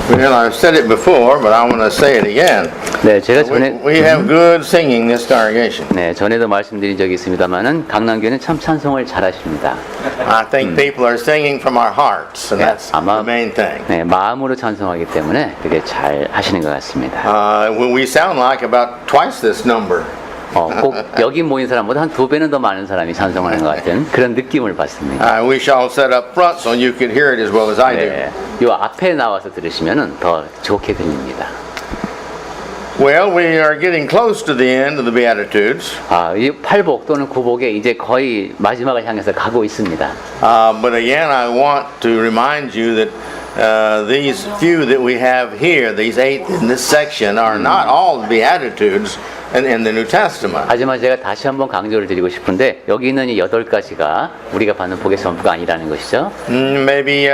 Well, I've said it before, but I want to say it again. 네, 제가 전에 We have good singing this congregation. 네, 전에도 말씀드린 적이 있습니다만은 강남교회는 참 찬송을 잘하십니다. I think people are singing from our hearts, and that's 아마 the main thing. 네, 마음으로 찬송하기 때문에 되게 잘 하시는 것 같습니다. We sound like about twice this number. 꼭 여기 모인 사람보다 한 2배는 더 많은 사람이 찬송하는 것 같은 그런 느낌을 받습니다. We shall set up front so you could hear it as well as I do. 네, 요 앞에 나와서 들으시면은 더 좋게 들립니다. Well, we are getting close to the end of the Beatitudes. 이 팔복 또는 구복에 이제 거의 마지막을 향해서 가고 있습니다. But again, I want to remind you that these few that we have here, these 8 in this section, are not all the Beatitudes in the New Testament. 하지만 제가 다시 한번 강조를 드리고 싶은데 여기 있는 이 8가지가 우리가 받는 복의 전부가 아니라는 것이죠. Maybe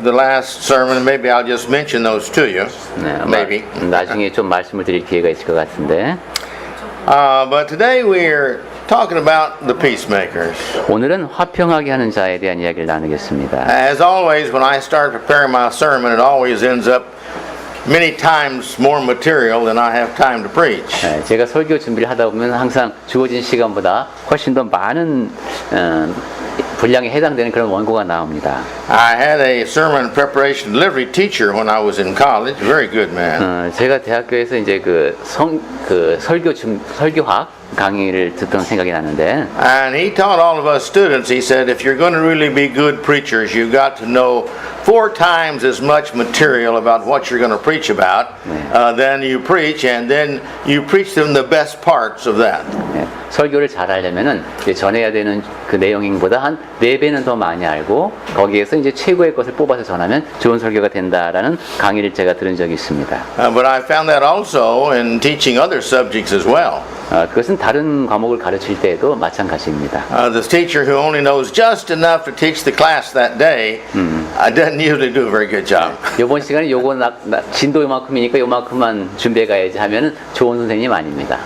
the last sermon, maybe I'll just mention those to you. 네, Maybe. 나중에 좀 말씀을 드릴 기회가 있을 것 같은데. But today we're talking about the peacemakers. 오늘은 화평하게 하는 자에 대한 이야기를 나누겠습니다. As always, when I start preparing my sermon, it always ends up many times more material than I have time to preach. 네, 제가 설교 준비를 하다 보면 항상 주어진 시간보다 훨씬 더 많은 분량에 해당되는 그런 원고가 나옵니다. I had a sermon preparation delivery teacher when I was in college. Very good man. 제가 대학교에서 이제 설교학 강의를 듣던 생각이 나는데, And he taught all of us students, he said, if you're going to really be good preachers, you've got to know 4 times as much material about what you're going to preach about than you preach, and then you preach them the best parts of that. 네, 설교를 잘 하려면은 이제 전해야 되는 그 내용보다 한 4배는 더 많이 알고 거기에서 이제 최고의 것을 뽑아서 전하면 좋은 설교가 된다라는 강의를 제가 들은 적이 있습니다. But I found that also in teaching other subjects as well. 그것은 다른 과목을 가르칠 때에도 마찬가지입니다. The teacher who only knows just enough to teach the class that day doesn't usually do a very good job. 이번 시간에 요거 진도 요만큼이니까 요만큼만 준비해 가야지 하면은 좋은 선생님 아닙니다.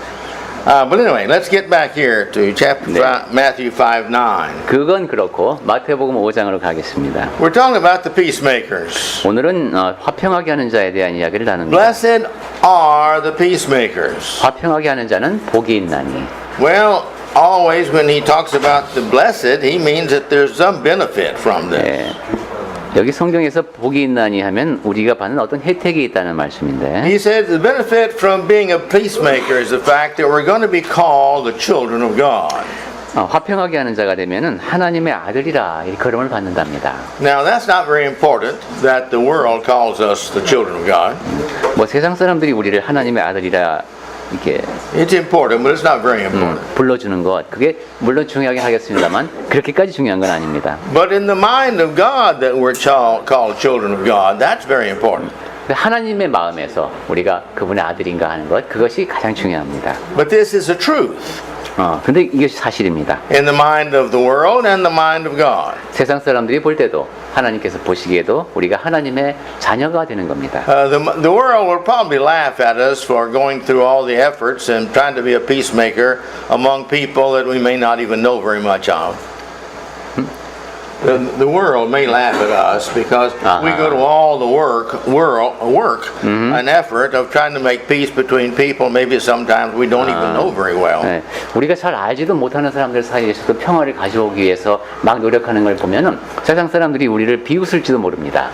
But anyway, let's get back here to chapter Matthew 5:9. 그건 그렇고 마태복음 5장으로 가겠습니다. We're talking about the peacemakers. 오늘은 화평하게 하는 자에 대한 이야기를 나눕니다. Blessed are the peacemakers. 화평하게 하는 자는 복이 있나니. Well, always when he talks about the blessed, he means that there's some benefit from this. 네. 여기 성경에서 복이 있나니 하면 우리가 받는 어떤 혜택이 있다는 말씀인데. He said the benefit from being a peacemaker is the fact that we're going to be called the children of God. 화평하게 하는 자가 되면은 하나님의 아들이라 일컬음을 받는답니다. Now that's not very important that the world calls us the children of God. 뭐 세상 사람들이 우리를 하나님의 아들이라 이렇게 It's important, but it's not very important. 불러주는 것 그게 물론 중요하긴 하겠습니다만 그렇게까지 중요한 건 아닙니다. But in the mind of God that we're called children of God, that's very important. 하나님의 마음에서 우리가 그분의 아들인가 하는 것 그것이 가장 중요합니다. But this is a truth. 근데 이것이 사실입니다. In the mind of the world and the mind of God. 세상 사람들이 볼 때도 하나님께서 보시기에도 우리가 하나님의 자녀가 되는 겁니다. The world will probably laugh at us for going through all the efforts and trying to be a peacemaker among people that we may not even know very much of. The world may laugh at us because we go to all the work, an effort of trying to make peace between people. Maybe sometimes we don't even know very well. 네, 우리가 잘 알지도 못하는 사람들 사이에서도 평화를 가져오기 위해서 막 노력하는 걸 보면은 세상 사람들이 우리를 비웃을지도 모릅니다.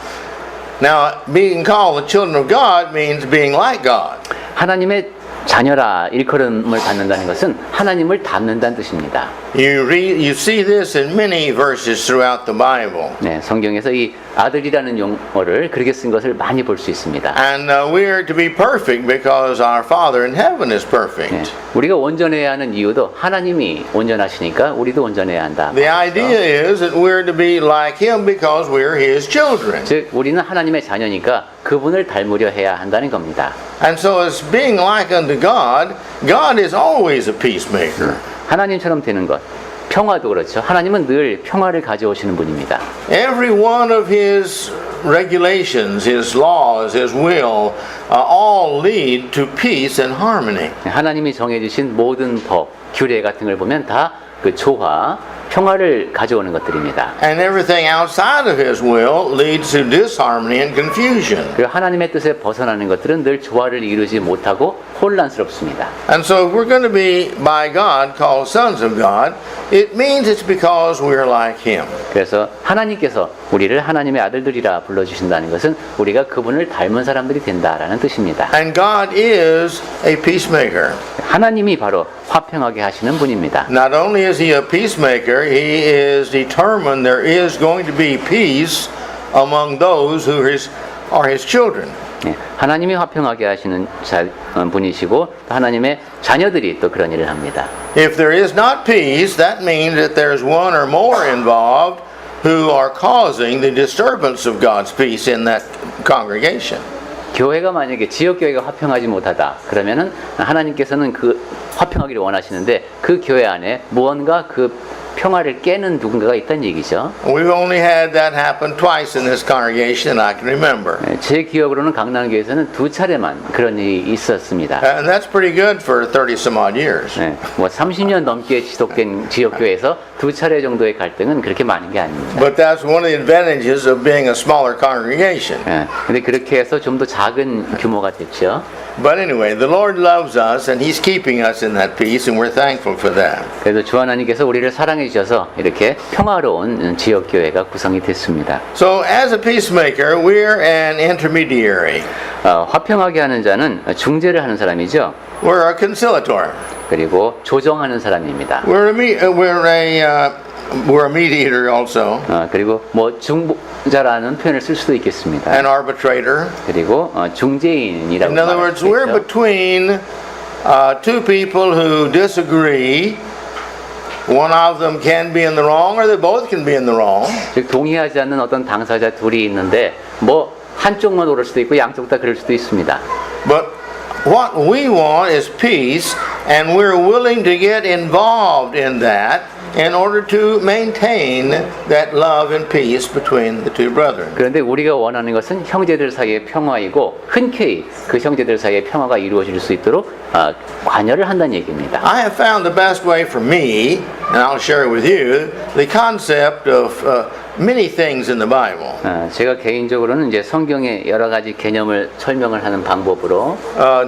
Now, being called the children of God means being like God. 하나님의 자녀라 일컬음을 받는다는 것은 하나님을 닮는다는 뜻입니다. You see this in many verses throughout the Bible. 네, 성경에서 이 아들이라는 용어를 그렇게 쓴 것을 많이 볼 수 있습니다. And we are to be perfect because our Father in heaven is perfect. 네, 우리가 온전해야 하는 이유도 하나님이 온전하시니까 우리도 온전해야 한다. The idea is that we're to be like Him because we're His children. 즉 우리는 하나님의 자녀니까 그분을 닮으려 해야 한다는 겁니다. And so as being like unto God, God is always a peacemaker. 하나님처럼 되는 것. 평화도 그렇죠. 하나님은 늘 평화를 가져오시는 분입니다. Every one of His regulations, His laws, His will, all lead to peace and harmony. 하나님이 정해주신 모든 법, 규례 같은 걸 보면 다 그 조화, 평화를 가져오는 것들입니다. And everything outside of His will leads to disharmony and confusion. 그리고 하나님의 뜻에 벗어나는 것들은 늘 조화를 이루지 못하고 혼란스럽습니다. And so if we're going to be by God called sons of God, it means it's because we're like Him. 그래서 하나님께서 우리를 하나님의 아들들이라 불러주신다는 것은 우리가 그분을 닮은 사람들이 된다라는 뜻입니다. And God is a peacemaker. 하나님이 바로 화평하게 하시는 분입니다. Not only is He a peacemaker, He is determined there is going to be peace among those who are His children. 네, 하나님이 화평하게 하시는 분이시고 하나님의 자녀들이 또 그런 일을 합니다. If there is not peace, that means that there's one or more involved who are causing the disturbance of God's peace in that congregation. 교회가 만약에 지역 교회가 화평하지 못하다 그러면은 하나님께서는 그 화평하기를 원하시는데 그 교회 안에 무언가 그 평화를 깨는 누군가가 있다는 얘기죠. We've only had that happen twice in this congregation that I can remember. 제 기억으로는 강남교회에서는 2차례만 그런 일이 있었습니다. And that's pretty good for 30 some odd years. 네, 뭐 30년 넘게 지속된 지역교회에서 2차례 정도의 갈등은 그렇게 많은 게 아닙니다. But that's one of the advantages of being a smaller congregation. 네, 근데 그렇게 해서 좀 더 작은 규모가 됐죠. But anyway, the Lord loves us and He's keeping us in that peace and we're thankful for that. 그래도 주 하나님께서 우리를 사랑해 주셔서 이렇게 평화로운 지역교회가 구성이 됐습니다. So as a peacemaker, we're an intermediary. 화평하게 하는 자는 중재를 하는 사람이죠. We're a conciliator. 그리고 조정하는 사람입니다. We're a mediator also. 그리고 뭐 중보자라는 표현을 쓸 수도 있겠습니다. An arbitrator. 그리고 중재인이라고 In other words, we're 말할 수 있죠. between two people who disagree. One of them can be in the wrong, or they both can be in the wrong. 즉 동의하지 않는 어떤 당사자 둘이 있는데 뭐 한쪽만 옳을 수도 있고 양쪽 다 그럴 수도 있습니다. But what we want is peace, and we're willing to get involved in that in order to maintain that love and peace between the two brethren. 그런데 우리가 원하는 것은 형제들 사이의 평화이고 흔쾌히 그 형제들 사이의 평화가 이루어질 수 있도록 관여를 한다는 얘기입니다. I have found the best way for me, and I'll share it with you, the concept of many things in the Bible. 제가 개인적으로는 이제 성경의 여러 가지 개념을 설명을 하는 방법으로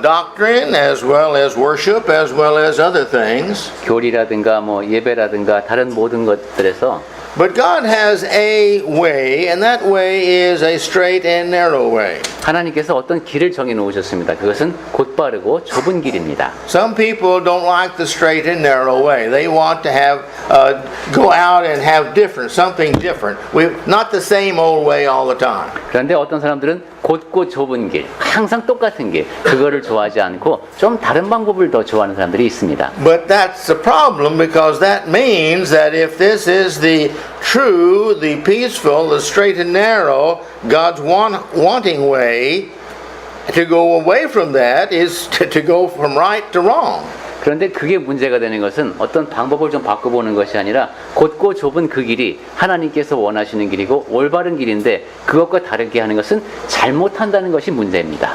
Doctrine as well as worship as well as other things. 교리라든가 뭐 예배라든가 다른 모든 것들에서 But God has a way, and that way is a straight and narrow way. 하나님께서 어떤 길을 정해 놓으셨습니다. 그것은 곧바르고 좁은 길입니다. Some people don't like the straight and narrow way. They want to have go out and have something different. Not the same old way all the time. 그런데 어떤 사람들은 곧고 좁은 길, 항상 똑같은 길, 그거를 좋아하지 않고 좀 다른 방법을 더 좋아하는 사람들이 있습니다. But that's the problem, because that means that if this is the true, the peaceful, the straight and narrow, God's wanting way, to go away from that is to go from right to wrong. 그런데 그게 문제가 되는 것은 어떤 방법을 좀 바꿔보는 것이 아니라 곧고 좁은 그 길이 하나님께서 원하시는 길이고 올바른 길인데 그것과 다르게 하는 것은 잘못한다는 것이 문제입니다.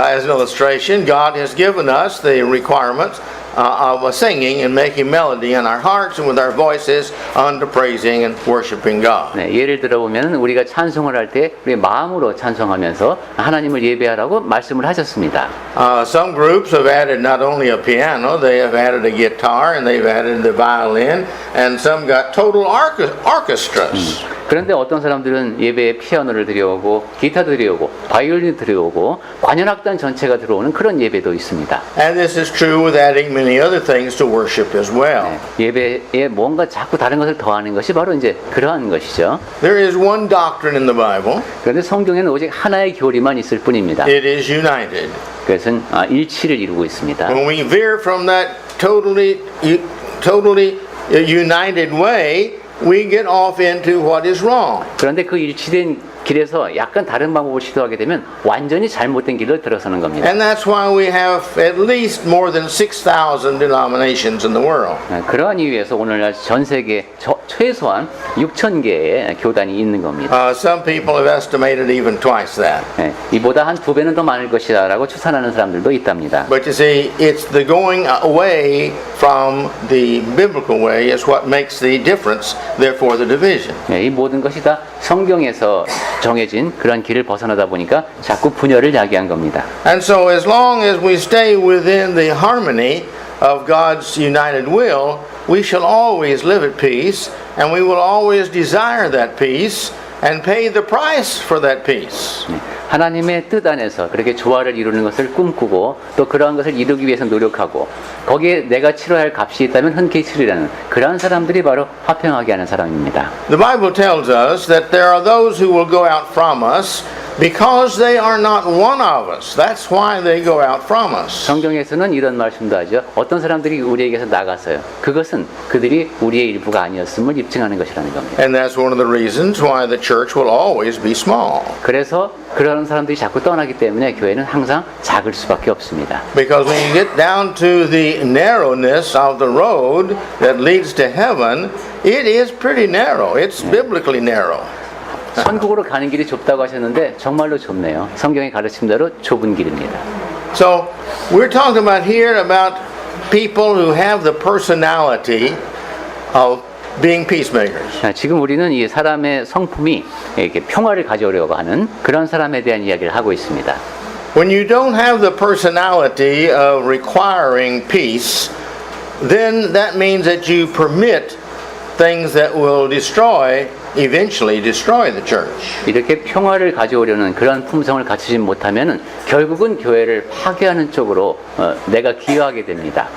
As an illustration, God has given us the requirements of singing and making melody in our hearts and with our voices unto praising and worshiping God. 네, 예를 들어보면 우리가 찬송을 할 때 우리 마음으로 찬송하면서 하나님을 예배하라고 말씀을 하셨습니다. Some groups have added not only a piano, they have added a guitar and they've added the violin, and some got total orchestras. 그런데 어떤 사람들은 예배에 피아노를 들여오고 기타도 들여오고 바이올린 들여오고 관현악단 전체가 들어오는 그런 예배도 있습니다. And this is true with adding many other things to worship as well. 네, 예배에 뭔가 자꾸 다른 것을 더하는 것이 바로 이제 그러한 것이죠. There is one doctrine in the Bible. 그런데 성경에는 오직 하나의 교리만 있을 뿐입니다. It is united. 그것은 일치를 이루고 있습니다. When we veer from that totally united way, we get off into what is wrong. 그런데 그 일치된 길에서 약간 다른 방법을 시도하게 되면 완전히 잘못된 길로 들어서는 겁니다. And that's why we have at least more than 6,000 denominations in the world. 그러한 이유에서 오늘날 전 세계 최소한 6천 개의 교단이 있는 겁니다. Some people have estimated even twice that. 예, 이보다 한 2배는 더 많을 것이라고 추산하는 사람들도 있답니다. But you see, it's the going away from the biblical way is what makes the difference, therefore the division. 예, 이 모든 것이 다 성경에서 정해진 그런 길을 벗어나다 보니까 자꾸 분열을 야기한 겁니다. And so as long as we stay within the harmony of God's united will, we shall always live at peace, and we will always desire that peace and pay the price for that peace. 하나님의 뜻 안에서 그렇게 조화를 이루는 것을 꿈꾸고 또 그러한 것을 이루기 위해서 노력하고 거기에 내가 치러야 할 값이 있다면 흔쾌히 치르라는 그러한 사람들이 바로 화평하게 하는 사람입니다. The Bible tells us that there are those who will go out from us because they are not one of us. That's why they go out from us. 성경에서는 이런 말씀도 하죠. 어떤 사람들이 우리에게서 나갔어요. 그것은 그들이 우리의 일부가 아니었음을 입증하는 것이라는 겁니다. And that's one of the reasons why the church will always be small. 그래서 그런 사람들이 자꾸 떠나기 때문에 교회는 항상 작을 수밖에 없습니다. Because when you get down to the narrowness of the road that leads to heaven, it is pretty narrow. It's biblically narrow. 천국으로 가는 길이 좁다고 하셨는데 정말로 좁네요. 성경의 가르침대로 좁은 길입니다. So we're talking about here about people who have the personality of being peacemakers. 자, 지금 우리는 이 사람의 성품이 이렇게 평화를 가져오려고 하는 그런 사람에 대한 이야기를 하고 있습니다. When you don't have the personality of requiring peace, then that means that you permit things that will eventually destroy the church. 이렇게 평화를 가져오려는 그런 품성을 갖추지 못하면은 결국은 교회를 파괴하는 쪽으로 내가 기여하게 됩니다.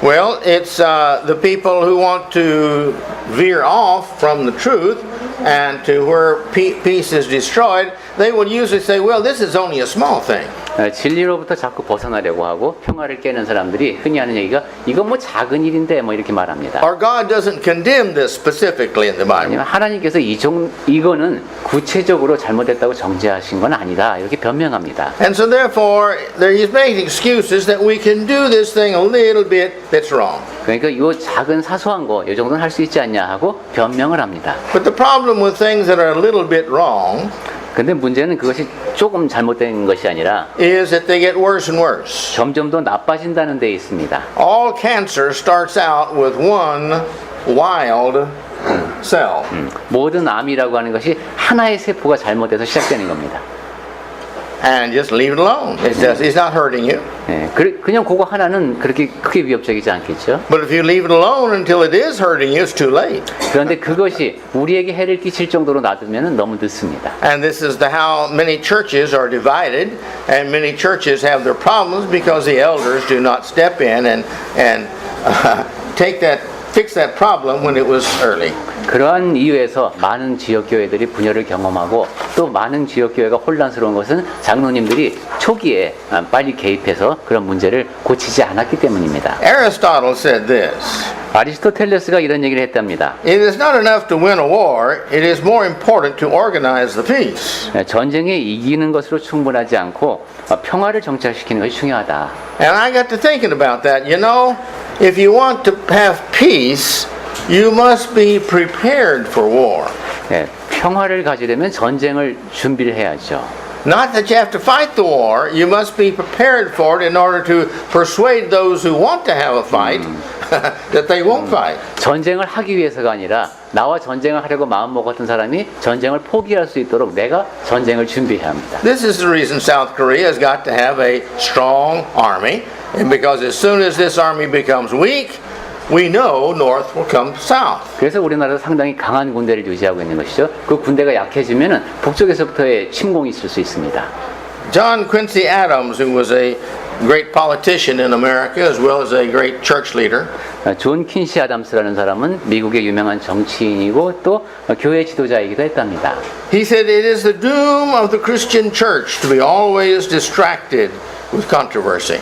Well, it's the people who want to veer off from the truth and to where peace is destroyed, they will usually say, well, this is only a small thing. 진리로부터 자꾸 벗어나려고 하고 평화를 깨는 사람들이 흔히 하는 얘기가 이건 뭐 작은 일인데 뭐 이렇게 말합니다. Or God doesn't condemn this specifically in the Bible. 아니면 하나님께서 이거는 구체적으로 잘못됐다고 정죄하신 건 아니다 이렇게 변명합니다. And so therefore, he's making excuses that we can do this thing a little bit that's wrong. 그러니까 이 작은 사소한 거 이 정도는 할 수 있지 않냐 하고 변명을 합니다. But the problem with things that are a little bit wrong 근데 문제는 그것이 조금 잘못된 것이 아니라 is that they get worse and worse. 점점 더 나빠진다는 데 있습니다. All cancer starts out with one wild cell. 모든 암이라고 하는 것이 하나의 세포가 잘못돼서 시작되는 겁니다. And just leave it alone. It's not hurting you. 네, 그냥 그거 하나는 그렇게 크게 위협적이지 않겠죠? But if you leave it alone until it is hurting you, it's too late. 그런데 그것이 우리에게 해를 끼칠 정도로 놔두면 너무 늦습니다. And this is how many churches are divided, and many churches have their problems because the elders do not step in and fix that problem when it was early. 그러한 이유에서 많은 지역교회들이 분열을 경험하고 또 많은 지역교회가 혼란스러운 것은 장로님들이 초기에 빨리 개입해서 그런 문제를 고치지 않았기 때문입니다. Aristotle said this. 아리스토텔레스가 이런 얘기를 했답니다. It is not enough to win a war, it is more important to organize the peace. 전쟁에 이기는 것으로 충분하지 않고 평화를 정착시키는 것이 중요하다. And I got to thinking about that. You know, if you want to have peace, you must be prepared for war. 네, 평화를 가지려면 전쟁을 준비를 해야죠. Not that you have to fight the war, you must be prepared for it in order to persuade those who want to have a fight that they won't fight. 전쟁을 하기 위해서가 아니라 나와 전쟁을 하려고 마음 먹었던 사람이 전쟁을 포기할 수 있도록 내가 전쟁을 준비해야 합니다. This is the reason South Korea has got to have a strong army, and because as soon as this army becomes weak, we know North will come south. 그래서 우리나라도 상당히 강한 군대를 유지하고 있는 것이죠. 그 군대가 약해지면은 북쪽에서부터의 침공이 있을 수 있습니다. John Quincy Adams, who was a great politician in America as well as a great church leader, 존 퀸시 아담스라는 사람은 미국의 유명한 정치인이고 또 교회 지도자이기도 했답니다. he said it is the doom of the Christian church to be always distracted with controversy.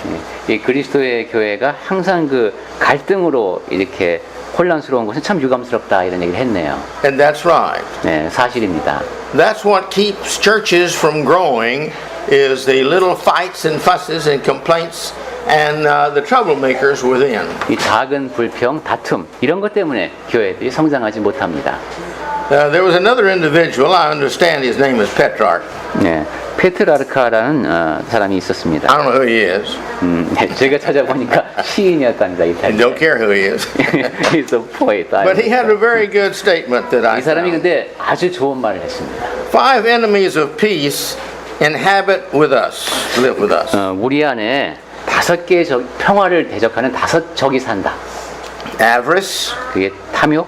이 그리스도의 교회가 항상 그 갈등으로 이렇게 혼란스러운 것은 참 유감스럽다 이런 얘기를 했네요. And that's right. 네, 사실입니다. That's what keeps churches from growing is the little fights and fusses and complaints and the troublemakers within. 이 작은 불평, 다툼 이런 것 때문에 교회들이 성장하지 못합니다. There was another individual, I understand his name is Petrarch. 네, 페트라르카라는 사람이 있었습니다. I don't know who he is. 네, 제가 찾아보니까 시인이었답니다. I 이탈리아. don't care who he is. He's a poet. But he had a very good statement that I 이 사람이 found. 근데 아주 좋은 말을 했습니다. 5 enemies of peace inhabit with us, live with us. 우리 안에 5개의 평화를 대적하는 5 적이 산다. Avarice, 그게 탐욕,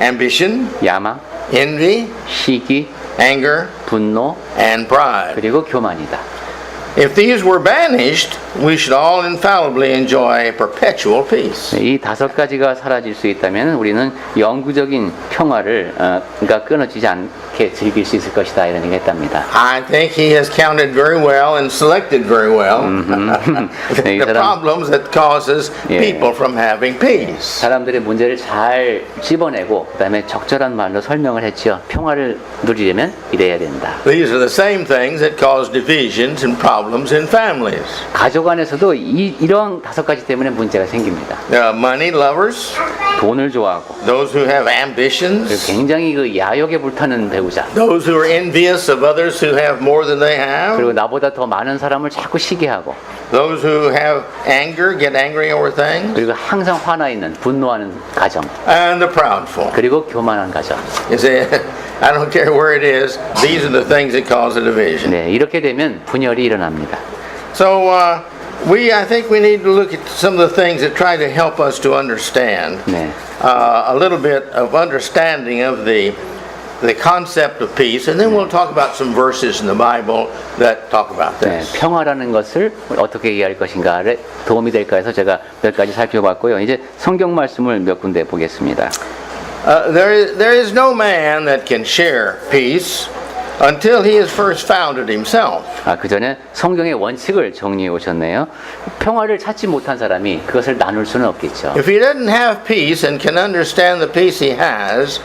ambition, 야망, envy, 시기, anger, 분노, and pride. 그리고 교만이다. If these were banished, we should all infallibly enjoy perpetual peace. 이 5가지가 사라질 수 있다면 우리는 영구적인 평화를 그러니까 끊어지지 않게 즐길 수 있을 것이다 이런 얘기했답니다. I think he has counted very well and selected very well the problems that causes people from having peace. 사람들의 문제를 잘 찝어내고 그다음에 적절한 말로 설명을 했지요. 평화를 누리려면 이래야 된다. These are the same things that cause divisions and problems in families. 가족 안에서도 이러한 5가지 때문에 문제가 생깁니다. Money lovers, 돈을 좋아하고, those who have ambitions, 굉장히 그 야욕에 불타는 배우자, those who are envious of others who have more than they have, 그리고 나보다 더 많은 사람을 자꾸 시기하고, those who have anger, get angry over things, 그리고 항상 화나 있는 분노하는 가정, and the proudful. 그리고 교만한 가정. You see, I don't care where it is, these are the things that cause a division. 네, 이렇게 되면 분열이 일어납니다. So I think we need to look at some of the things that try to help us to understand 네. a little bit of understanding of the concept of peace, and then we'll talk about some verses in the Bible that talk about 네, this. 평화라는 것을 어떻게 이해할 것인가를 도움이 될까 해서 제가 몇 가지 살펴봤고요. 이제 성경 말씀을 몇 군데 보겠습니다. There is no man that can share peace until he has first found it himself. 그 전에 성경의 원칙을 정리해 오셨네요. 평화를 찾지 못한 사람이 그것을 나눌 수는 없겠죠. If he doesn't have peace and can understand the peace he has,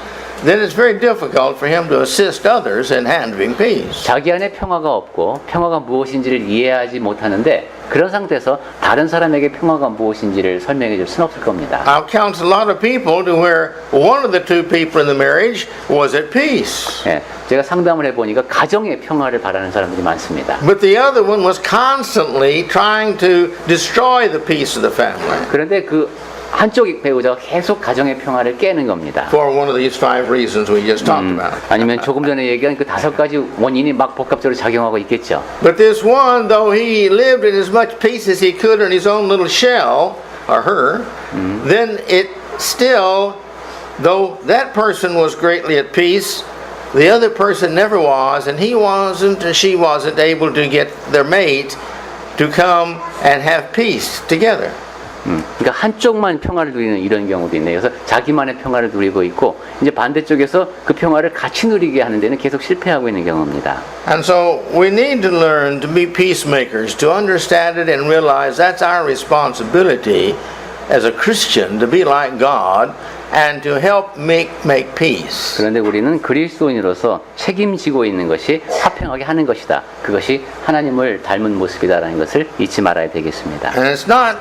then it's very difficult for him to assist others in having peace. 자기 안에 평화가 없고 평화가 무엇인지를 이해하지 못하는데 그런 상태에서 다른 사람에게 평화가 무엇인지를 설명해 줄 수는 없을 겁니다. I've counseled a lot of people to where one of the two people in the marriage was at peace. 예, 제가 상담을 해보니까 가정의 평화를 바라는 사람들이 많습니다. But the other one was constantly trying to destroy the peace of the family. 그런데 그 한쪽 배우자가 계속 가정의 평화를 깨는 겁니다. For one of these 5 reasons we just talked about. 아니면 조금 전에 얘기한 그 5가지 원인이 막 복합적으로 작용하고 있겠죠. But this one, though he lived in as much peace as he could in his own little shell, or her, then it still, though that person was greatly at peace, the other person never was, and he wasn't, and she wasn't able to get their mate to come and have peace together. 그러니까 한쪽만 평화를 누리는 이런 경우도 있네요. 그래서 자기만의 평화를 누리고 있고 이제 반대쪽에서 그 평화를 같이 누리게 하는 데는 계속 실패하고 있는 경우입니다. And so we need to learn to be peacemakers, to understand it and realize that's our responsibility as a Christian to be like God and to help make peace. 그런데 우리는 그리스도인으로서 책임지고 있는 것이 화평하게 하는 것이다. 그것이 하나님을 닮은 모습이다라는 것을 잊지 말아야 되겠습니다. And it's not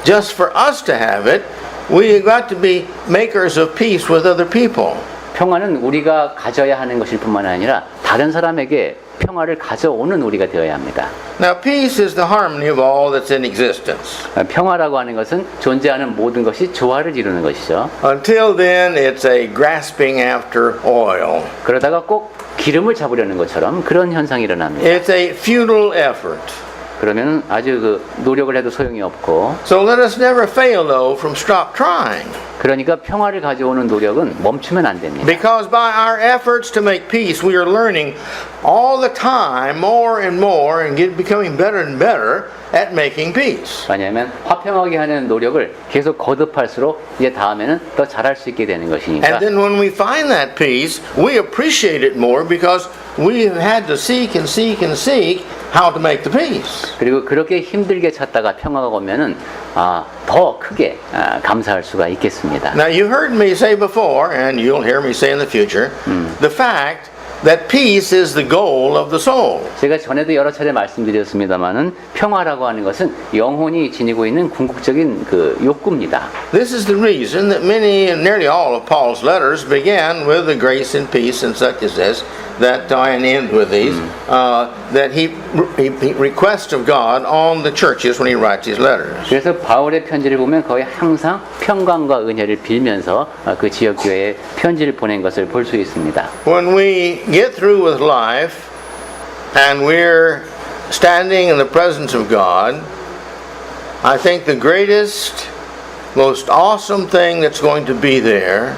just for us to have it. We've got to be makers of peace with other people. 평화는 우리가 가져야 하는 것일 뿐만 아니라 다른 사람에게 평화를 가져오는 우리가 되어야 합니다. Now, peace is the harmony of all that's in existence. 평화라고 하는 것은 존재하는 모든 것이 조화를 이루는 것이죠. Until then, it's a grasping after oil. 그러다가 꼭 기름을 잡으려는 것처럼 그런 현상이 일어납니다. It's a futile effort. 그러면 아주 그 노력을 해도 소용이 없고. So let us never fail, though, from stop trying. 그러니까 평화를 가져오는 노력은 멈추면 안 됩니다. Because by our efforts to make peace, we are learning all the time more and more and becoming better and better at making peace. 왜냐하면 화평하게 하는 노력을 계속 거듭할수록 이제 다음에는 더 잘할 수 있게 되는 것이니까. And then when we find that peace, we appreciate it more because we have had to seek and seek and seek how to make the peace. 그리고 그렇게 힘들게 찾다가 평화가 오면은 더 크게 감사할 수가 있겠습니다. Now you heard me say before, and you'll hear me say in the future, the fact that peace is the goal of the soul. 제가 전에도 여러 차례 말씀드렸습니다만은 평화라고 하는 것은 영혼이 지니고 있는 궁극적인 그 욕구입니다. This is the reason that many, nearly all of Paul's letters began with the grace and peace and such as this, that and end with these, that he requests of God on the churches when he writes his letters. 그래서 바울의 편지를 보면 거의 항상 평강과 은혜를 빌면서 그 지역 교회에 편지를 보낸 것을 볼 수 있습니다. When we get through with life and we're standing in the presence of God, I think the greatest, most awesome thing that's going to be there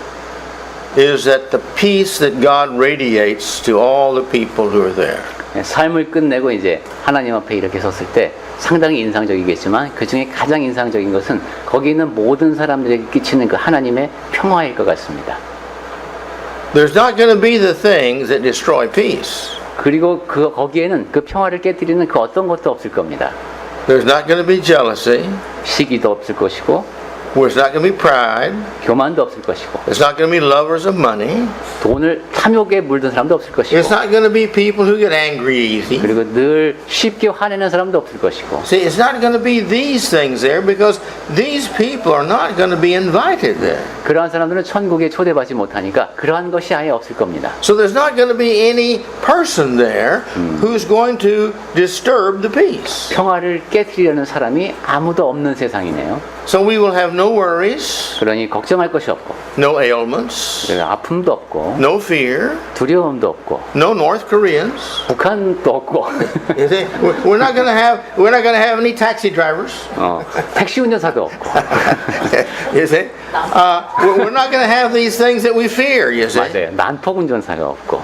is that the peace that God radiates to all the people who are there. 삶을 끝내고 이제 하나님 앞에 이렇게 섰을 때 상당히 인상적이겠지만 그 중에 가장 인상적인 것은 거기 있는 모든 사람들에게 끼치는 그 하나님의 평화일 것 같습니다. There's not going to be the things that destroy peace. 그리고 거기에는 그 평화를 깨뜨리는 그 어떤 것도 없을 겁니다. There's not going to be jealousy. 시기도 없을 것이고 There's not going to be pride. 교만도 없을 것이고 There's not going to be lovers of money. 돈을 탐욕에 물든 사람도 없을 것이고 It's not going to be people who get angry easy. 그리고 늘 쉽게 화내는 사람도 없을 것이고 See, it's not going to be these things there because these people are not going to be invited there. 그러한 사람들은 천국에 초대받지 못하니까 그러한 것이 아예 없을 겁니다. So there's not going to be any person there who's going to disturb the peace. 평화를 깨뜨리려는 사람이 아무도 없는 세상이네요. So we will have no worries, 그러니 걱정할 것이 없고 no ailments, 그리고 아픔도 없고 no fear, 두려움도 없고 no North Koreans. 북한도 없고 You see, we're not going to have any taxi drivers. 택시 운전사도 없고 You see, we're not going to have these things that we fear. You see, 맞아요. 난폭 운전사가 없고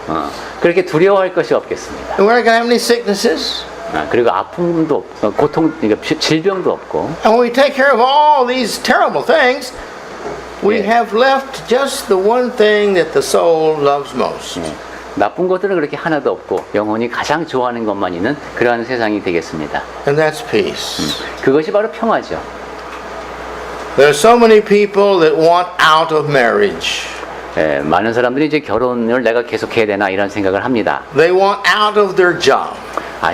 그렇게 두려워할 것이 없겠습니다. and we're not going to have any sicknesses. 그리고 아픔도 고통, 그러니까 질병도 없고. And when we take care of all these terrible things, we 예. have left just the one thing that the soul loves most. 나쁜 것들은 그렇게 하나도 없고 영혼이 가장 좋아하는 것만 있는 그러한 세상이 되겠습니다. And that's peace. 그것이 바로 평화죠. There are so many people that want out of marriage. 많은 사람들이 이제 결혼을 내가 계속해야 되나 이런 생각을 합니다. They want out of their job.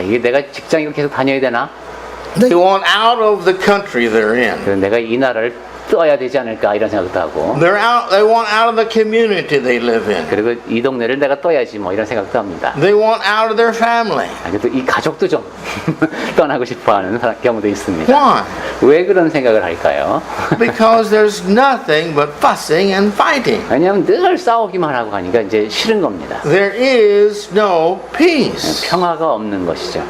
이게 내가 직장이고 계속 다녀야 되나? They want out of the country they're in. 그래서 내가 이 나라를 떠야 되지 않을까 이런 생각도 하고. They want out of the community they live in. 그리고 이 동네를 내가 떠야지 뭐 이런 생각도 합니다. They want out of their family. 그래도 이 가족도 좀 떠나고 싶어하는 경우도 있습니다. Why? 왜 그런 생각을 할까요? Because there's nothing but fussing and fighting. 왜냐하면 늘 싸우기만 하고 하니까 이제 싫은 겁니다. There is no peace. 평화가 없는 것이죠.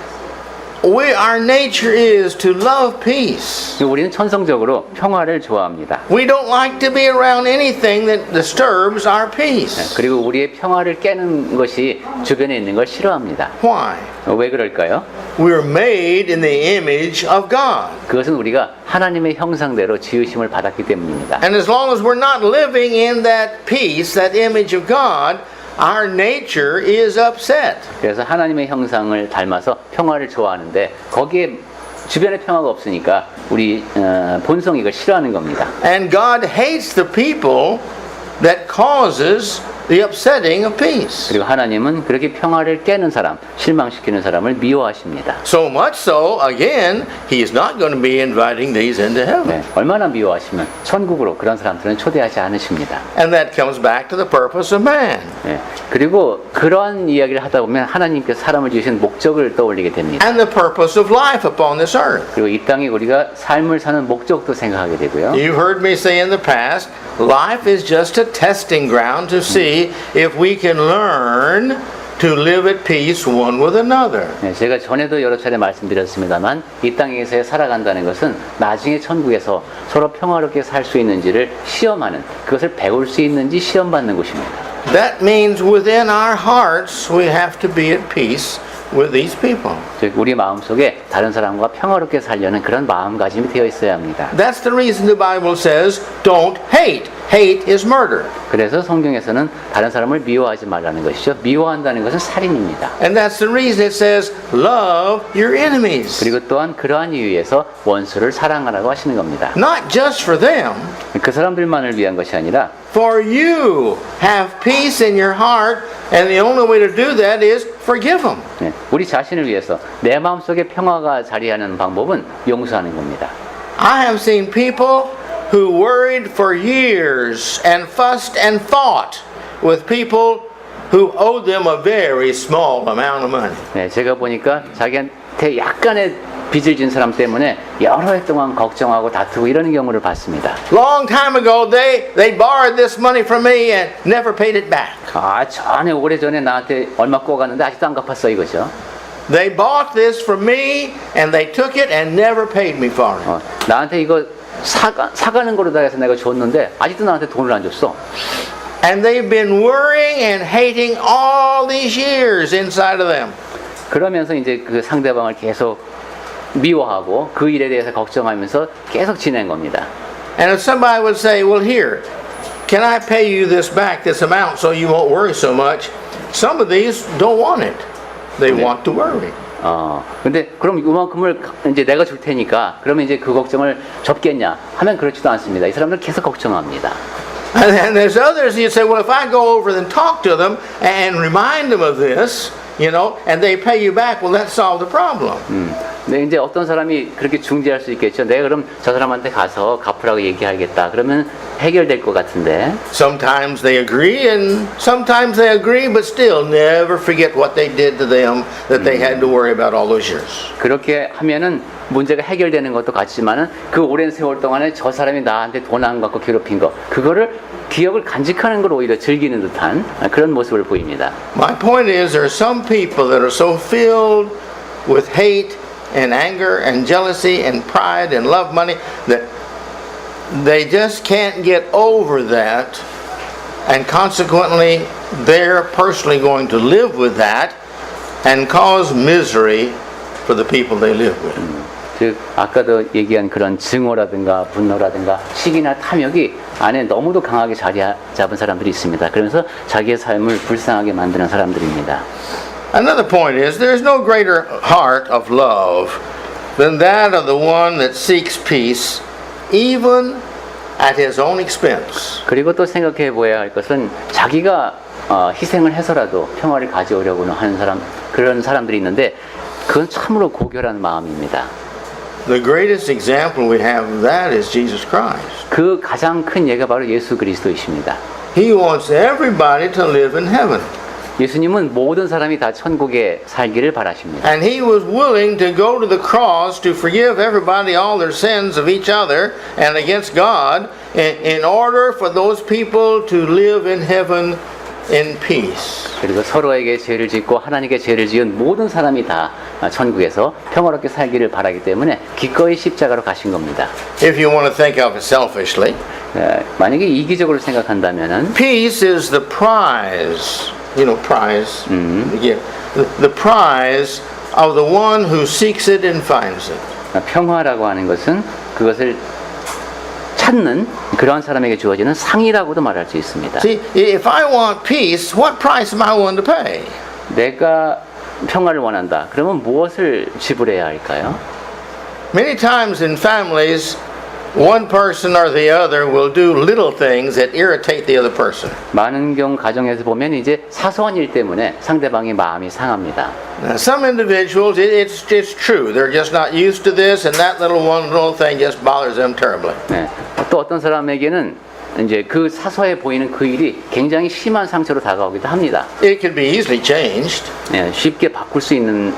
Our nature is to love peace. 우리는 천성적으로 평화를 좋아합니다. We don't like to be around anything that disturbs our peace. 그리고 우리의 평화를 깨는 것이 주변에 있는 걸 싫어합니다. Why? 왜 그럴까요? We're made in the image of God. 그것은 우리가 하나님의 형상대로 지으심을 받았기 때문입니다. And as long as we're not living in that peace, that image of God, our nature is upset. 그래서 하나님의 형상을 닮아서 평화를 좋아하는데 거기에 주변에 평화가 없으니까 우리 본성이 이걸 싫어하는 겁니다. And God hates the people that causes the upsetting of peace. 그리고 하나님은 그렇게 평화를 깨는 사람, 실망시키는 사람을 미워하십니다. So much so, again, He's not going to be inviting these into heaven. 네, 얼마나 미워하시면 천국으로 그런 사람들은 초대하지 않으십니다. And that comes back to the purpose of man. 네, 그리고 그러한 이야기를 하다 보면 하나님께서 사람을 지으신 목적을 떠올리게 됩니다. And the purpose of life upon this earth. 그리고 이 땅에 우리가 삶을 사는 목적도 생각하게 되고요. You've heard me say in the past, life is just a testing ground to see if we can learn to live at peace one with another. 네, 제가 전에도 여러 차례 말씀드렸습니다만 이 땅에서 살아간다는 것은 나중에 천국에서 서로 평화롭게 살 수 있는지를 시험하는, 그것을 배울 수 있는지 시험받는 곳입니다. That means within our hearts we have to be at peace with these people. 즉 우리 마음속에 다른 사람과 평화롭게 살려는 그런 마음가짐이 되어 있어야 합니다. That's the reason the Bible says, don't hate. Hate is murder. 그래서 성경에서는 다른 사람을 미워하지 말라는 것이죠. 미워한다는 것은 살인입니다. And that's the reason it says, love your enemies. 그리고 또한 그러한 이유에서 원수를 사랑하라고 하시는 겁니다. Not just for them, 그 사람들만을 위한 것이 아니라 for you have peace in your heart, and the only way to do that is forgive them. 네, 우리 자신을 위해서 내 마음속에 평화가 자리하는 방법은 용서하는 겁니다. I have seen people who worried for years and fussed and fought with people who owed them a very small amount of money. 네, 제가 보니까 자기한테 약간의 빚을 진 사람 때문에 여러 해 동안 걱정하고 다투고 이러는 경우를 봤습니다. Long time ago, they borrowed this money from me and never paid it back. 전에 오래전에 나한테 얼마 꿔갔는데 아직도 안 갚았어 이거죠. They bought this from me and they took it and never paid me for it. 나한테 이거 사가는 거로다 해서 내가 줬는데 아직도 나한테 돈을 안 줬어. And they've been worrying and hating all these years inside of them. 그러면서 이제 그 상대방을 계속 미워하고 그 일에 대해서 걱정하면서 계속 지낸 겁니다. And if somebody would say, well, here, can I pay you this back, this amount, so you won't worry so much? Some of these don't want it. They want to worry. 근데 그럼 이만큼을 이제 내가 줄 테니까 그러면 이제 그 걱정을 접겠냐 하면 그렇지도 않습니다. 이 사람들 계속 걱정합니다. And there's others, you say, well, if I go over and talk to them and remind them of this, you know, and they pay you back, well, that solved the problem. 근데 이제 어떤 사람이 그렇게 중재할 수 있겠죠. 내가 그럼 저 사람한테 가서 갚으라고 얘기하겠다. 그러면 해결될 것 같은데. Sometimes they agree, and sometimes they agree, but still never forget what they did to them that they had to worry about all those years. 그렇게 하면은 문제가 해결되는 것도 같지만은 그 오랜 세월 동안에 저 사람이 나한테 돈 안 갖고 괴롭힌 거 그거를 기억을 간직하는 걸 오히려 즐기는 듯한 그런 모습을 보입니다. My point is, there are some people that are so filled with hate and anger and jealousy and pride and love money that they just can't get over that, and consequently they're personally going to live with that and cause misery for the people they live with. 즉 아까도 얘기한 그런 증오라든가 분노라든가 시기나 탐욕이 안에 너무도 강하게 자리 잡은 사람들이 있습니다. 그러면서 자기의 삶을 불쌍하게 만드는 사람들입니다. Another point is, there is no greater heart of love than that of the one that seeks peace, even at his own expense. 그리고 또 생각해 보아야 할 것은 자기가 희생을 해서라도 평화를 가져오려고 하는 사람, 그런 사람들이 있는데 그건 참으로 고결한 마음입니다. The greatest example we have of that is Jesus Christ. 그 가장 큰 예가 바로 예수 그리스도이십니다. He wants everybody to live in heaven. 예수님은 모든 사람이 다 천국에 살기를 바라십니다. And he was willing to go to the cross to forgive everybody all their sins of each other and against God in order for those people to live in heaven in peace. 그리고 서로에게 죄를 짓고 하나님께 죄를 지은 모든 사람이 다 천국에서 평화롭게 살기를 바라기 때문에 기꺼이 십자가로 가신 겁니다. If you want to think of it selfishly, 만약에 이기적으로 생각한다면은 peace is the prize. You know, prize. Yeah. The prize of the one who seeks it and finds it. 평화라고 하는 것은 그것을 찾는 그러한 사람에게 주어지는 상이라고도 말할 수 있습니다. See, if I want peace, what price am I willing to pay? 내가 평화를 원한다. 그러면 무엇을 지불해야 할까요? Many times in families, one person or the other will do little things that irritate the other person. 많은 경우 가정에서 보면 이제 사소한 일 때문에 상대방의 마음이 상합니다. Now, some individuals, it's true. They're just not used to this, and that little thing just bothers them terribly. 네. 또 어떤 사람에게는 이제 그 사소해 보이는 그 일이 굉장히 심한 상처로 다가오기도 합니다. It can be easily changed. 네, 쉽게 바꿀 수 있는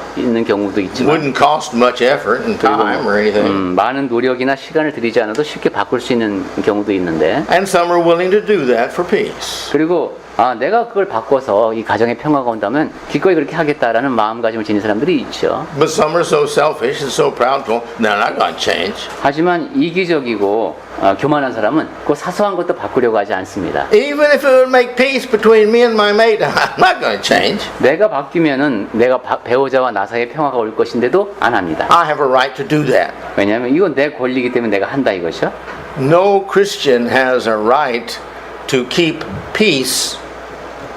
경우도 있지만 Wouldn't cost much effort and time or anything. 많은 노력이나 시간을 들이지 않아도 쉽게 바꿀 수 있는 경우도 있는데 And some are willing to do that for peace. 그리고 내가 그걸 바꿔서 이 가정에 평화가 온다면 기꺼이 그렇게 하겠다라는 마음가짐을 지닌 사람들이 있죠. But some are so selfish and so proudful, they're not going to change. 하지만 이기적이고 교만한 사람은 그 사소한 것도 바꾸려고 하지 않습니다. Even if it would make peace between me and my mate, I'm not going to change. 내가 바뀌면은 내가 배우자와 나 사이에 평화가 올 것인데도 안 합니다. I have a right to do that. 왜냐하면 이건 내 권리이기 때문에 내가 한다 이것이요. No Christian has a right to keep peace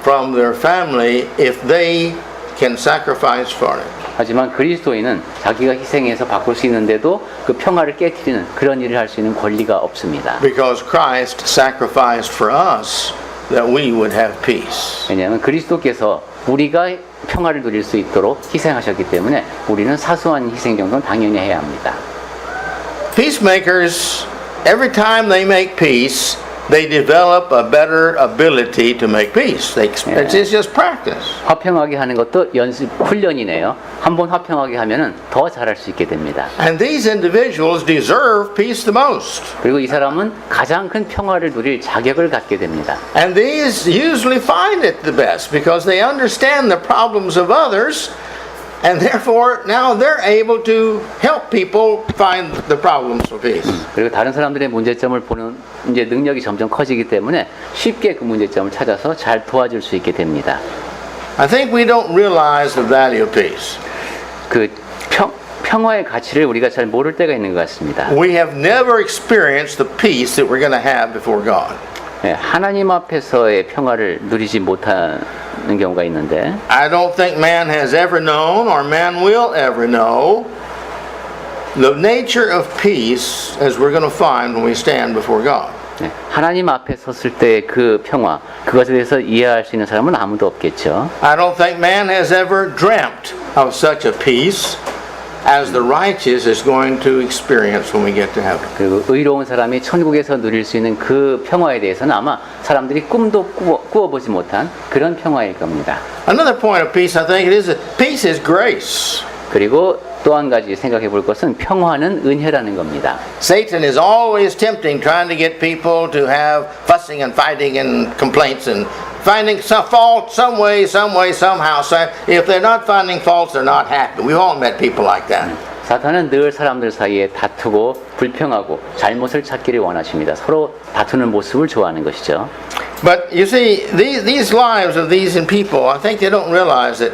from their family if they can sacrifice for it. 하지만 그리스도인은 자기가 희생해서 바꿀 수 있는데도 그 평화를 깨트리는 그런 일을 할 수 있는 권리가 없습니다. Because Christ sacrificed for us that we would have peace. 왜냐하면 그리스도께서 우리가 평화를 누릴 수 있도록 희생하셨기 때문에 우리는 사소한 희생 정도는 당연히 해야 합니다. Peacemakers, every time they make peace, they develop a better ability to make peace. It's just practice. 화평하게 하는 것도 연습 훈련이네요. 한번 화평하게 하면은 더 잘할 수 있게 됩니다. And these individuals deserve peace the most. 그리고 이 사람은 가장 큰 평화를 누릴 자격을 갖게 됩니다. And these usually find it the best because they understand the problems of others. And therefore, now they're able to help people find the problems for peace. 그리고 다른 사람들의 문제점을 보는 이제 능력이 점점 커지기 때문에 쉽게 그 문제점을 찾아서 잘 도와줄 수 있게 됩니다. I think we don't realize the value of peace. 그 평화의 가치를 우리가 잘 모를 때가 있는 것 같습니다. We have never experienced the peace that we're going to have before God. 하나님 앞에서의 평화를 누리지 못하는 경우가 있는데 I don't think man has ever known or man will ever know the nature of peace as we're going to find when we stand before God. 하나님 앞에 섰을 때의 그 평화, 그것에 대해서 이해할 수 있는 사람은 아무도 없겠죠. I don't think man has ever dreamt of such a peace as the righteous is going to experience when we get to heaven. 그리고 의로운 사람이 천국에서 누릴 수 있는 그 평화에 대해서는 아마 사람들이 꿈도 꾸어보지 못한 그런 평화일 겁니다. Another point of peace, I think, it is that peace is grace. 그리고 또 한 가지 생각해 볼 것은 평화는 은혜라는 겁니다. Satan is always tempting, trying to get people to have fussing and fighting and complaints and finding some fault some way, somehow. So if they're not finding faults, they're not happy. We've all met people like that. 사탄은 늘 사람들 사이에 다투고 불평하고 잘못을 찾기를 원하십니다. 서로 다투는 모습을 좋아하는 것이죠. But you see, these lives of these people, I think they don't realize that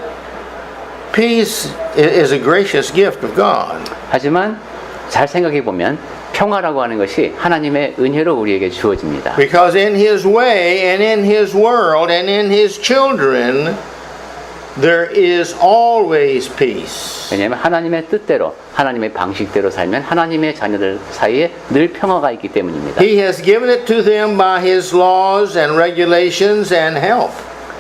peace is a gracious gift of God. 하지만 잘 생각해 보면 평화라고 하는 것이 하나님의 은혜로 우리에게 주어집니다. Because in His way and in His world and in His children, there is always peace. 왜냐하면 하나님의 뜻대로, 하나님의 방식대로 살면 하나님의 자녀들 사이에 늘 평화가 있기 때문입니다. He has given it to them by His laws and regulations and help.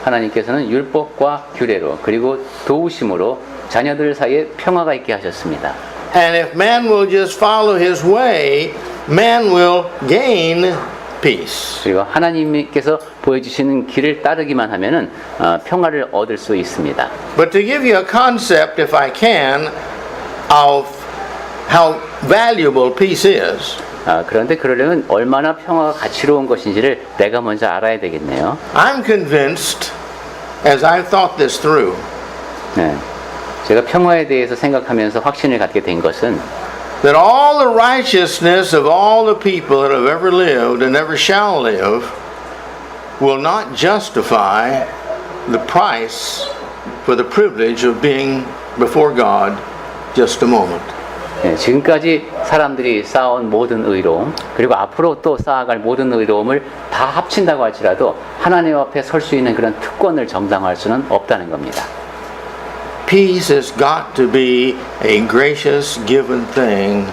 하나님께서는 율법과 규례로 그리고 도우심으로 자녀들 사이에 평화가 있게 하셨습니다. And if man will just follow His way, man will gain peace. 그리고 하나님께서 보여주시는 길을 따르기만 하면은 평화를 얻을 수 있습니다. But to give you a concept, if I can, of how valuable peace is, 그런데 그러려면 얼마나 평화가 가치로운 것인지를 내가 먼저 알아야 되겠네요. I'm convinced, as I've thought this through, 네. 제가 평화에 대해서 생각하면서 확신을 갖게 된 것은 that all the righteousness of all the people that have ever lived and ever shall live will not justify the price for the privilege of being before God just a moment. 네, 지금까지 사람들이 쌓아온 모든 의로움 그리고 앞으로 또 쌓아갈 모든 의로움을 다 합친다고 할지라도 하나님 앞에 설 수 있는 그런 특권을 정당화할 수는 없다는 겁니다. Peace has got to be a gracious given thing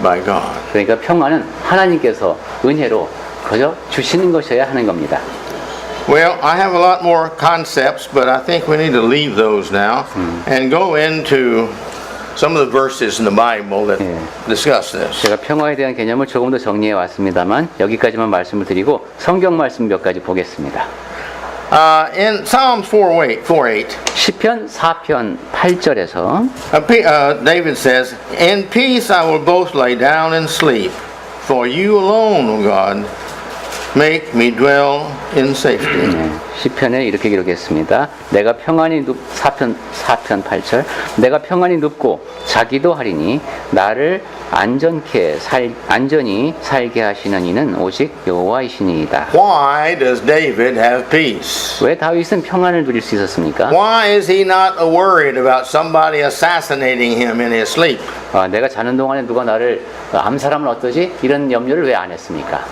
by God. 그러니까 평화는 하나님께서 은혜로 그저 주시는 것이어야 하는 겁니다. Well, I have a lot more concepts, but I think we need to leave those now and go into some of the verses in the Bible that discuss this. 제가 평화에 대한 개념을 조금 더 정리해 왔습니다만 여기까지만 말씀을 드리고 성경 말씀 몇 가지 보겠습니다. In Psalms 4:8, 시편 4편 8절에서 David says, "In peace I will both lay down and sleep, for you alone, O God, make me dwell in safety." 시편에 이렇게 기록했습니다. 내가 평안히 4편 8절 내가 평안히 눕고 자기도 하리니 나를 안전히 살게 하시는 이는 오직 여호와이시니이다. Why does David have peace? 왜 다윗은 평안을 누릴 수 있었습니까? Why is he not worried about somebody assassinating him in his sleep? 내가 자는 동안에 누가 나를 암살하면 어떠지? 이런 염려를 왜 안 했습니까?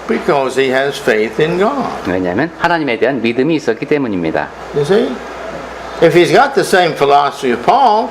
Because he has faith in God. 왜냐하면 하나님에 대한 믿음이 있었기 때문입니다. You see? If he's got the same philosophy of Paul,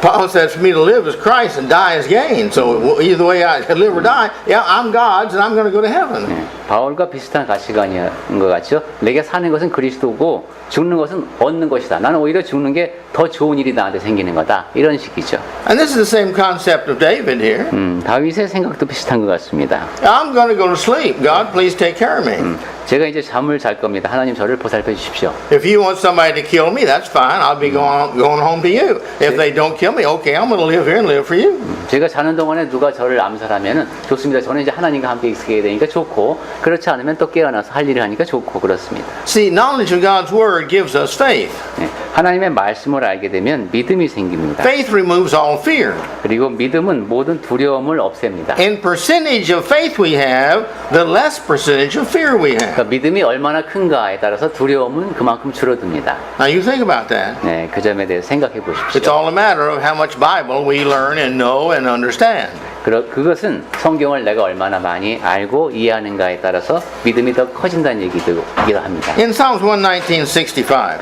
Paul says for me to live is Christ and die is gain. So either way I live or die, yeah, I'm God's and I'm going to go to heaven. 네, 바울과 비슷한 가치관인 것 같죠? 내게 사는 것은 그리스도고 죽는 것은 얻는 것이다. 나는 오히려 죽는 게 더 좋은 일이 나한테 생기는 거다. 이런 식이죠. And this is the same concept of David here. 다윗의 생각도 비슷한 것 같습니다. I'm going to go to sleep. God, please take care of me. 제가 이제 잠을 잘 겁니다. 하나님 저를 보살펴 주십시오. If you want somebody to kill me, that's fine. I'll be going home to you. If they don't kill me, okay, I'm going to live here and live for you. 제가 자는 동안에 누가 저를 암살하면은 좋습니다. 저는 이제 하나님과 함께 있게 되니까 좋고, 그렇지 않으면 또 깨어나서 할 일을 하니까 좋고 그렇습니다. See, knowledge of God's word gives us faith. 네, 하나님의 말씀을 알게 되면 믿음이 생깁니다. Faith removes all fear. 그리고 믿음은 모든 두려움을 없앱니다. In percentage of faith we have, the less percentage of fear we have. 그러니까 믿음이 얼마나 큰가에 따라서 두려움은 그만큼 줄어듭니다. Now you think about that. 네, 그 점에 대해서 생각해 It's 보십시오. all a matter of how much Bible we learn and know and understand. 그것은 성경을 내가 얼마나 많이 알고 이해하는가에 따라서 믿음이 더 커진다는 얘기도 합니다. In Psalms 119:65,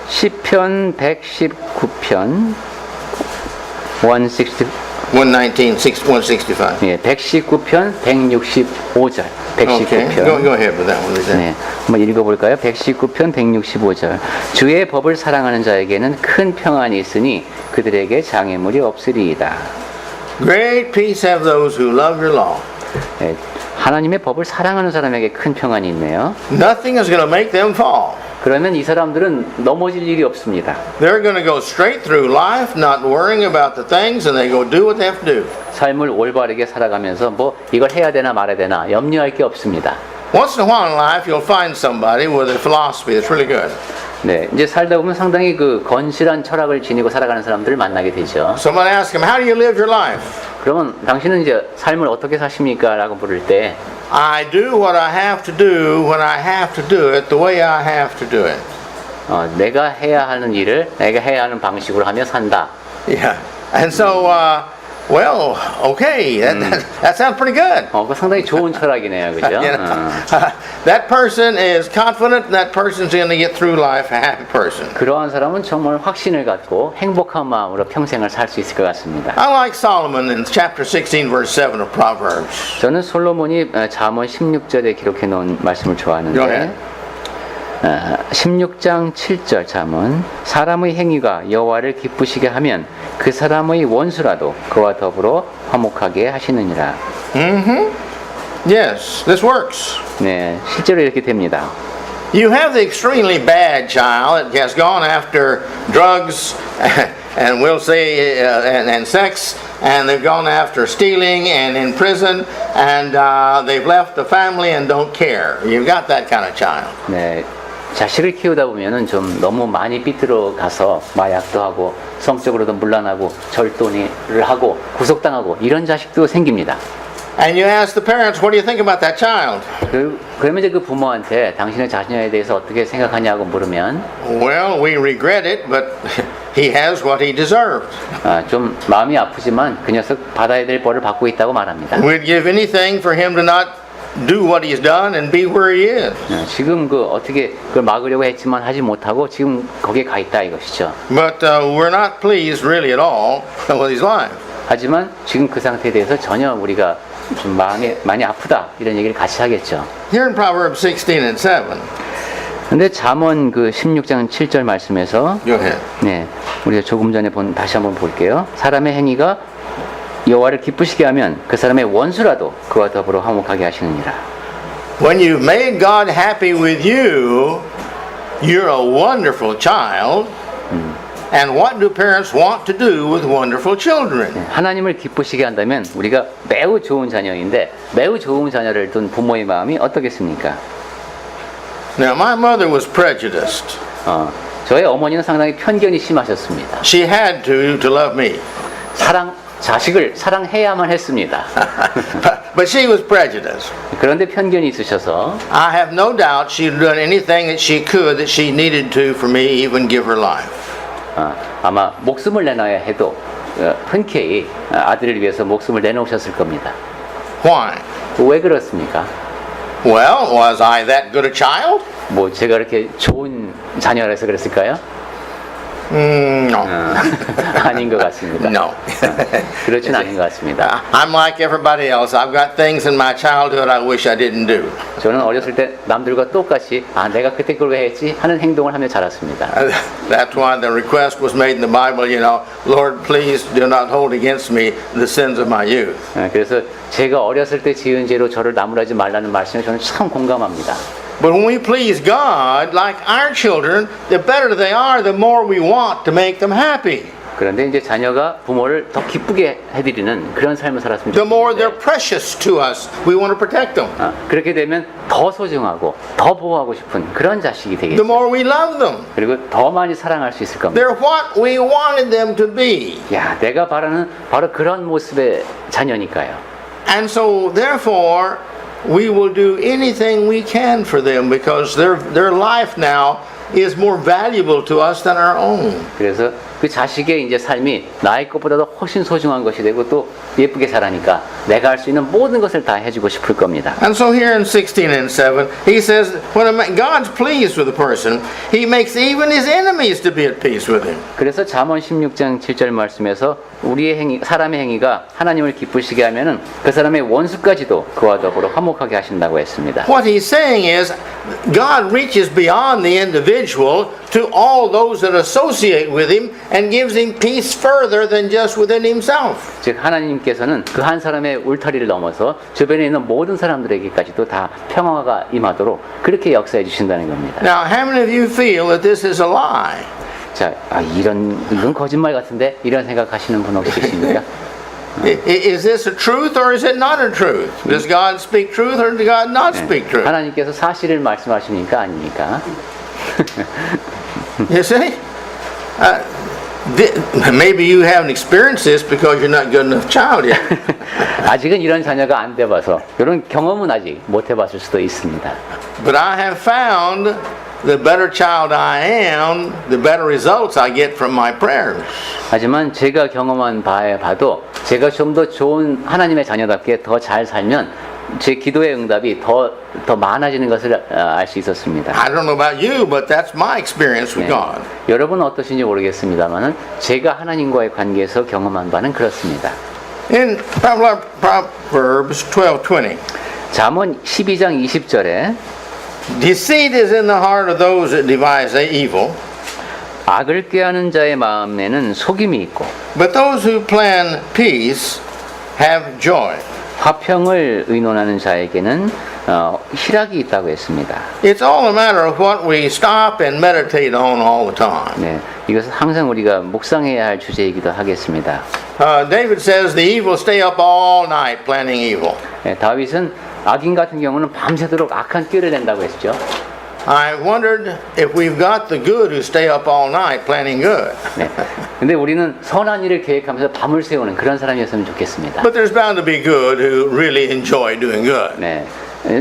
시편 119편 165. 예, 119편 165절. Okay, 119편. go ahead with that one. 네, 한번 읽어볼까요? 119편 165절. 주의 법을 사랑하는 자에게는 큰 평안이 있으니 그들에게 장애물이 없으리이다. Great peace have those who love your law. 네, 하나님의 법을 사랑하는 사람에게 큰 평안이 있네요. Nothing is going to make them fall. 그러면 이 사람들은 넘어질 일이 없습니다. They're going to go straight through life, not worrying about the things, and they go do what they have to do. 삶을 올바르게 살아가면서 뭐 이걸 해야 되나 말아야 되나 염려할 게 없습니다. Once in a while in life, you'll find somebody with a philosophy that's really good. 네, 이제 살다 보면 상당히 그 건실한 철학을 지니고 살아가는 사람들을 만나게 되죠. Someone asks him, how do you live your life? 그러면 당신은 이제 삶을 어떻게 사십니까? 라고 물을 때 I do what I have to do when I have to do it the way I have to do it. 내가 해야 하는 일을 내가 해야 하는 방식으로 하며 산다. Yeah. And so, well, okay, that sounds pretty good. 그거 상당히 좋은 철학이네요, 그죠? You know, that person is confident, that person's going to get through life a happy person. 그러한 사람은 정말 확신을 갖고 행복한 마음으로 평생을 살 수 있을 것 같습니다. I like Solomon in chapter 16, verse 7 of Proverbs. 저는 솔로몬이 잠언 16절에 기록해 놓은 말씀을 Go 좋아하는데 ahead. 16장 7절 잠언 사람의 행위가 여호와를 기쁘시게 하면 그 사람의 원수라도 그와 더불어 화목하게 하시느니라. Yes, this works. 네, 실제로 이렇게 됩니다. You have the extremely bad child that has gone after drugs and we'll say and sex, and they've gone after stealing and in prison, and they've left the family and don't care. You've got that kind of child. 네, 자식을 키우다 보면은 좀 너무 많이 삐뚤어 가서 마약도 하고 성적으로도 문란하고 절도를 하고 구속당하고 이런 자식도 생깁니다. And you ask the parents, what do you think about that child? 그러면 이제 그 부모한테 당신의 자신에 대해서 어떻게 생각하냐고 물으면 Well, we regret it, but he has what he deserved. 좀 마음이 아프지만 그 녀석 받아야 될 벌을 받고 있다고 말합니다. We'd give anything for him to not do what he's done and be where he is. 지금 그 어떻게 그걸 막으려고 했지만 하지 못하고 지금 거기에 가 있다 이것이죠. But we're not pleased really at all with his life. 하지만 지금 그 상태에 대해서 전혀 우리가 좀 마음이 많이 아프다 이런 얘기를 같이 하겠죠. Here in Proverbs 16 and 7. 근데 잠언 그 16장 7절 말씀에서 Go ahead. 네, 우리가 조금 전에 다시 한번 볼게요. 사람의 행위가 여호와를 기쁘시게 하면 그 사람의 원수라도 그와 더불어 화목하게 하시느니라. When you've made God happy with you, you're a wonderful child. And what do parents want to do with wonderful children? 하나님을 기쁘시게 한다면 우리가 매우 좋은 자녀인데 매우 좋은 자녀를 둔 부모의 마음이 어떻겠습니까? Now, my mother was prejudiced. 저의 어머니는 상당히 편견이 심하셨습니다. She had to love me. 자식을 사랑해야만 했습니다. But she was prejudiced. 그런데 편견이 있으셔서 I have no doubt she'd done anything that she could that she needed to for me, even give her life. 아마 목숨을 내놔야 해도 흔쾌히 아들을 위해서 목숨을 내놓으셨을 겁니다. Why? 왜 그렇습니까? Well, was I that good a child? 뭐 제가 이렇게 좋은 자녀라서 그랬을까요? No. 아닌 것 같습니다. No. 그렇진 않은 것 같습니다. I'm like everybody else. I've got things in my childhood I wish I didn't do. 저는 어렸을 때 남들과 똑같이 내가 그때 그걸 왜 했지 하는 행동을 하며 자랐습니다. That's why the request was made in the Bible, Lord, please do not hold against me the sins of my youth. 그래서 제가 어렸을 때 지은 죄로 저를 나무라지 말라는 말씀에 저는 참 공감합니다. But when we please God, like our children, the better they are, the more we want to make them happy. 그런데 이제 자녀가 부모를 더 기쁘게 해드리는 그런 삶을 살았으면 The more 좋겠는데 they're precious to us, we want to protect them. 그렇게 되면 더 소중하고 더 보호하고 싶은 그런 자식이 The 되겠죠. more we love them, 그리고 더 많이 사랑할 수 있을 겁니다. they're what we wanted them to be. 야, 내가 바라는 바로 그런 모습의 자녀니까요. And so, therefore, we will do anything we can for them because their life now is more valuable to us than our own. 그래서 그 자식의 이제 삶이 나의 것보다도 훨씬 소중한 것이 되고 또 예쁘게 자라니까 내가 할 수 있는 모든 것을 다 해주고 싶을 겁니다. And so here in 16 and 7, he says, when God's pleased with a person, he makes even his enemies to be at peace with him. 그래서 잠언 16장 7절 말씀에서 우리의 행위, 사람의 행위가 하나님을 기쁘시게 하면은 그 사람의 원수까지도 그와 더불어 화목하게 하신다고 했습니다. What he's saying is, God reaches beyond the individual to all those that associate with him and gives him peace further than just within himself. 즉 하나님께서는 그 한 사람의 울타리를 넘어서 주변에 있는 모든 사람들에게까지도 다 평화가 임하도록 그렇게 역사해 주신다는 겁니다. Now, how many of you feel that this is a lie? 자, 이건 거짓말 같은데 이런 생각하시는 분 혹시 계십니까? Is this a truth or is it not a truth? Does God speak truth or does God not speak truth? 하나님께서 사실을 말씀하십니까 아닙니까? You see? Maybe you haven't experienced this because you're not good enough child yet. 아직은 이런 자녀가 안 돼봐서 이런 경험은 아직 못 해봤을 수도 있습니다. But I have found the better child I am, the better results I get from my prayers. 하지만 제가 경험한 바에 봐도 제가 좀 더 좋은 하나님의 자녀답게 더 잘 살면 제 기도의 응답이 더 많아지는 것을 알 수 있었습니다. I don't know about you, but that's my experience with God. 여러분은 어떠신지 모르겠습니다만은 제가 하나님과의 관계에서 경험한 바는 그렇습니다. In Proverbs 12:20, 잠언 12장 20절에 deceit is in the heart of those that devise evil, 악을 꾀하는 자의 마음에는 속임이 있고 but those who plan peace have joy. 화평을 의논하는 자에게는 희락이 있다고 했습니다. It's all a matter of what we stop and meditate on all the time. 네, 이것은 항상 우리가 묵상해야 할 주제이기도 하겠습니다. David says the evil stay up all night planning evil. 네, 다윗은 악인 같은 경우는 밤새도록 악한 꾀를 낸다고 했죠. I wondered if we've got the good who stay up all night planning good. 네, 근데 우리는 선한 일을 계획하면서 밤을 새우는 그런 사람이었으면 좋겠습니다. But there's bound to be good who really enjoy doing good. 네,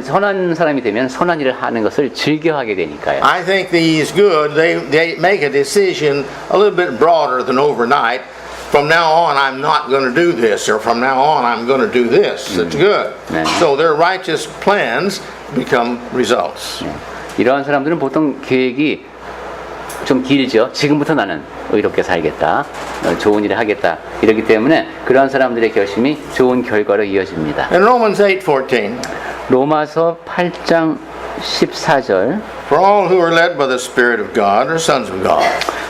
선한 사람이 되면 선한 일을 하는 것을 즐겨하게 되니까요. I think these good, they make a decision a little bit broader than overnight. From now on, I'm not going to do this, or from now on, I'm going to do this. It's good. So their righteous plans become results. 네, 이러한 사람들은 보통 계획이 좀 길죠. 지금부터 나는 의롭게 살겠다, 좋은 일을 하겠다. 이러기 때문에 그러한 사람들의 결심이 좋은 결과로 이어집니다. In Romans 8:14, 로마서 8장 14절 for all who are led by the Spirit of God are sons of God.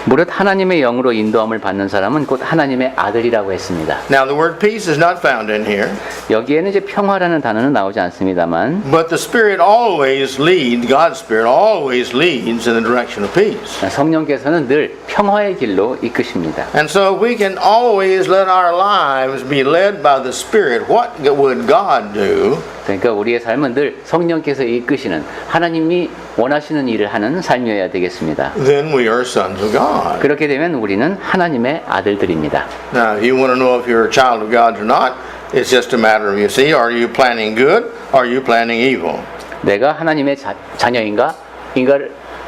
무릇 하나님의 영으로 인도함을 받는 사람은 곧 하나님의 아들이라고 했습니다. Now the word peace is not found in here, 여기에는 이제 평화라는 단어는 나오지 않습니다만 but the Spirit always leads, God's Spirit always leads in the direction of peace. 성령께서는 늘 평화의 길로 이끄십니다. And so we can always let our lives be led by the Spirit. What would God do? 그러니까 우리의 삶은 늘 성령께서 이끄시는 하나님이 원하시는 일을 하는 삶이어야 되겠습니다. Then we are sons of God. 그렇게 되면 우리는 하나님의 아들들입니다. Now, if you want to know if you're a child of God or not, it's just a matter of, you see, are you planning good or are you planning evil? 내가 하나님의 자녀인가?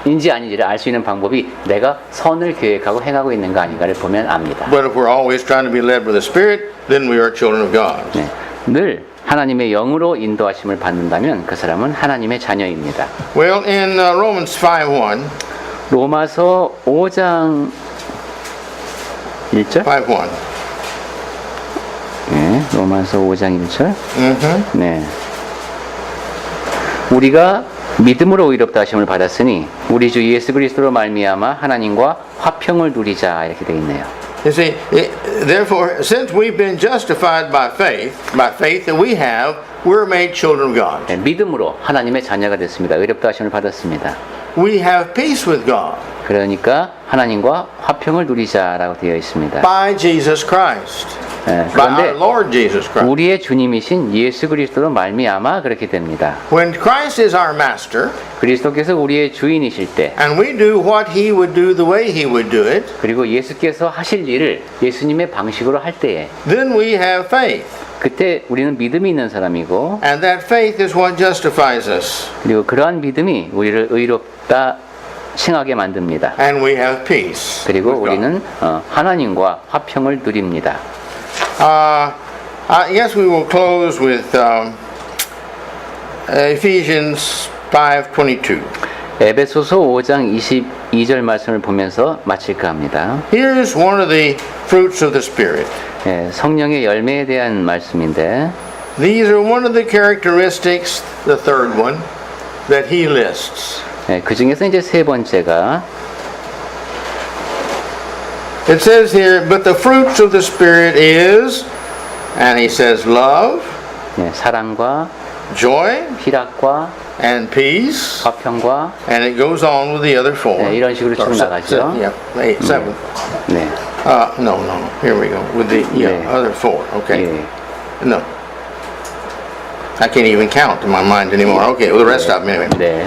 인지 아닌지를 알 수 있는 방법이 내가 선을 계획하고 행하고 있는가 아닌가를 보면 압니다. But if we're always trying to be led by the Spirit, then we are children of God. 네, 늘 하나님의 영으로 인도하심을 받는다면 그 사람은 하나님의 자녀입니다. Well, in Romans 5:1, 로마서 5장 1절? 5:1. 네, 로마서 5장 1절. Mm-hmm. 네. 우리가 믿음으로 의롭다 하심을 받았으니 우리 주 예수 그리스도로 말미암아 하나님과 화평을 누리자 이렇게 되어 있네요. You see, therefore, since we've been justified by faith that we have, we're made children of God. 네, 믿음으로 하나님의 자녀가 됐습니다. 의롭다 하심을 받았습니다. We have peace with God 그러니까 하나님과 화평을 누리자라고 되어 있습니다. by Jesus Christ, 네, by 그런데 our Lord Jesus Christ. 우리의 주님이신 예수 그리스도로 말미암아 그렇게 됩니다. When Christ is our master, 그리스도께서 우리의 주인이실 때 and we do what He would do the way He would do it, 그리고 예수께서 하실 일을 예수님의 방식으로 할 때에 then we have faith. 그때 우리는 믿음이 있는 사람이고 And that faith is what justifies us. 그리고 그러한 믿음이 우리를 의롭다 칭하게 만듭니다. And we have peace. 그리고 with God. 우리는 하나님과 화평을 누립니다. I guess we will close with Ephesians 5:22. 에베소서 5장 22절 말씀을 보면서 마칠까 합니다. Here's one of the fruits of the Spirit. 예, 성령의 열매에 대한 말씀인데 These are one of the characteristics, the third one, that he lists. 예, 그 중에서 이제 세 번째가 It says here, but the fruits of the Spirit is, and he says love, 예, 사랑과 joy, 희락과 and peace, 화평과 and it goes on with the other four. 네, 이런 식으로 쭉 나가죠. Yeah, 7. 네, No. Here we go with the 네. other four. Okay. 예, No. I can't even count in my mind anymore. Okay, well, the rest of them anyway. 네.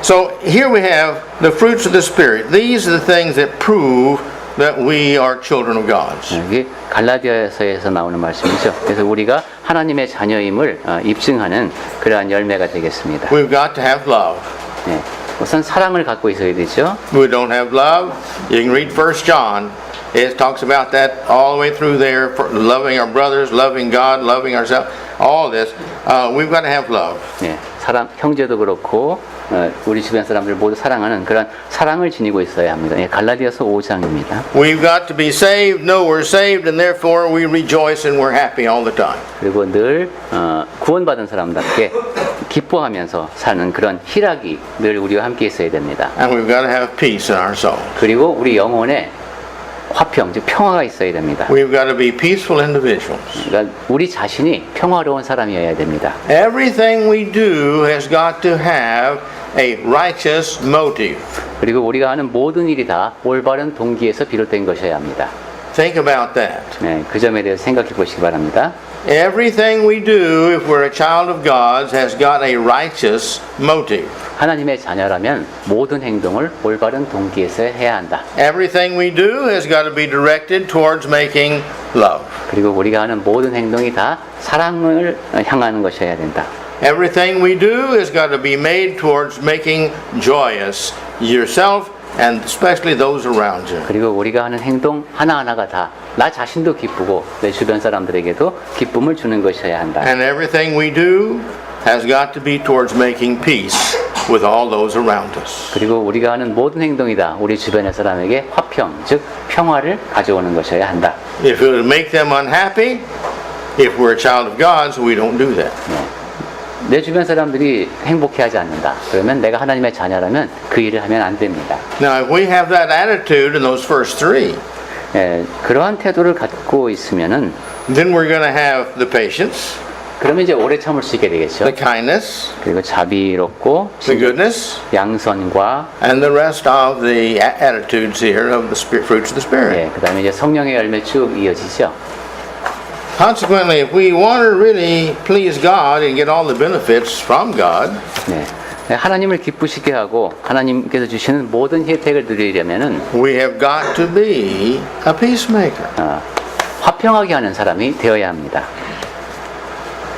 So here we have the fruits of the Spirit. These are the things that prove that we are children of God. 이게 갈라디아서에서 나오는 말씀이죠. 그래서 우리가 하나님의 자녀임을 입증하는 그러한 열매가 되겠습니다. We've got to have love. 네, 우선 사랑을 갖고 있어야 되죠. If we don't have love, you can read 1 John. It talks about that all the way through there, for loving our brothers, loving God, loving ourselves, all this. We've got to have love. 네, 사람 형제도 그렇고 우리 주변 사람들 모두 사랑하는 그런 사랑을 지니고 있어야 합니다. 예, 갈라디아서 5장입니다. We've got to be saved, know we're saved, and therefore we rejoice and we're happy all the time. 그리고 늘 구원받은 사람답게 기뻐하면서 사는 그런 희락이 늘 우리와 함께 있어야 됩니다. And we've got to have peace in our soul. 그리고 우리 영혼에 화평, 즉 평화가 있어야 됩니다. We've got to be peaceful individuals. 그러니까 우리 자신이 평화로운 사람이어야 됩니다. Everything we do has got to have a righteous motive. 그리고 우리가 하는 모든 일이 다 올바른 동기에서 비롯된 것이어야 합니다. Think about that. 네, 그 점에 대해서 생각해 보시기 바랍니다. Everything we do, if we're a child of God, has got a righteous motive. 하나님의 자녀라면 모든 행동을 올바른 동기에서 해야 한다. Everything we do has got to be directed towards making love. 그리고 우리가 하는 모든 행동이 다 사랑을 향하는 것이어야 된다. Everything we do has got to be made towards making joyous yourself and especially those around you. 그리고 우리가 하는 행동 하나하나가 다 나 자신도 기쁘고 내 주변 사람들에게도 기쁨을 주는 것이어야 한다. And everything we do has got to be towards making peace with all those around us. 그리고 우리가 하는 모든 행동이 다 우리 주변의 사람에게 화평, 즉 평화를 가져오는 것이어야 한다. If it would make them unhappy, if we're a child of God, so we don't do that. 내 주변 사람들이 행복해하지 않는다. 그러면 내가 하나님의 자녀라면 그 일을 하면 안 됩니다. Now, if we have that attitude in those first three, 예, 그러한 태도를 갖고 있으면은 then we're going to have the patience, 그러면 이제 오래 참을 수 있게 되겠죠. the kindness, 그리고 자비롭고 the goodness, 양선과 and the rest of the attitudes here of the fruits of the Spirit. 예, 그다음에 이제 성령의 열매 쭉 이어지죠. Consequently, if we want to really please God and get all the benefits from God, 네. 하나님을 기쁘시게 하고 하나님께서 주시는 모든 혜택을 누리려면은 we have got to be a peacemaker. 화평하게 하는 사람이 되어야 합니다.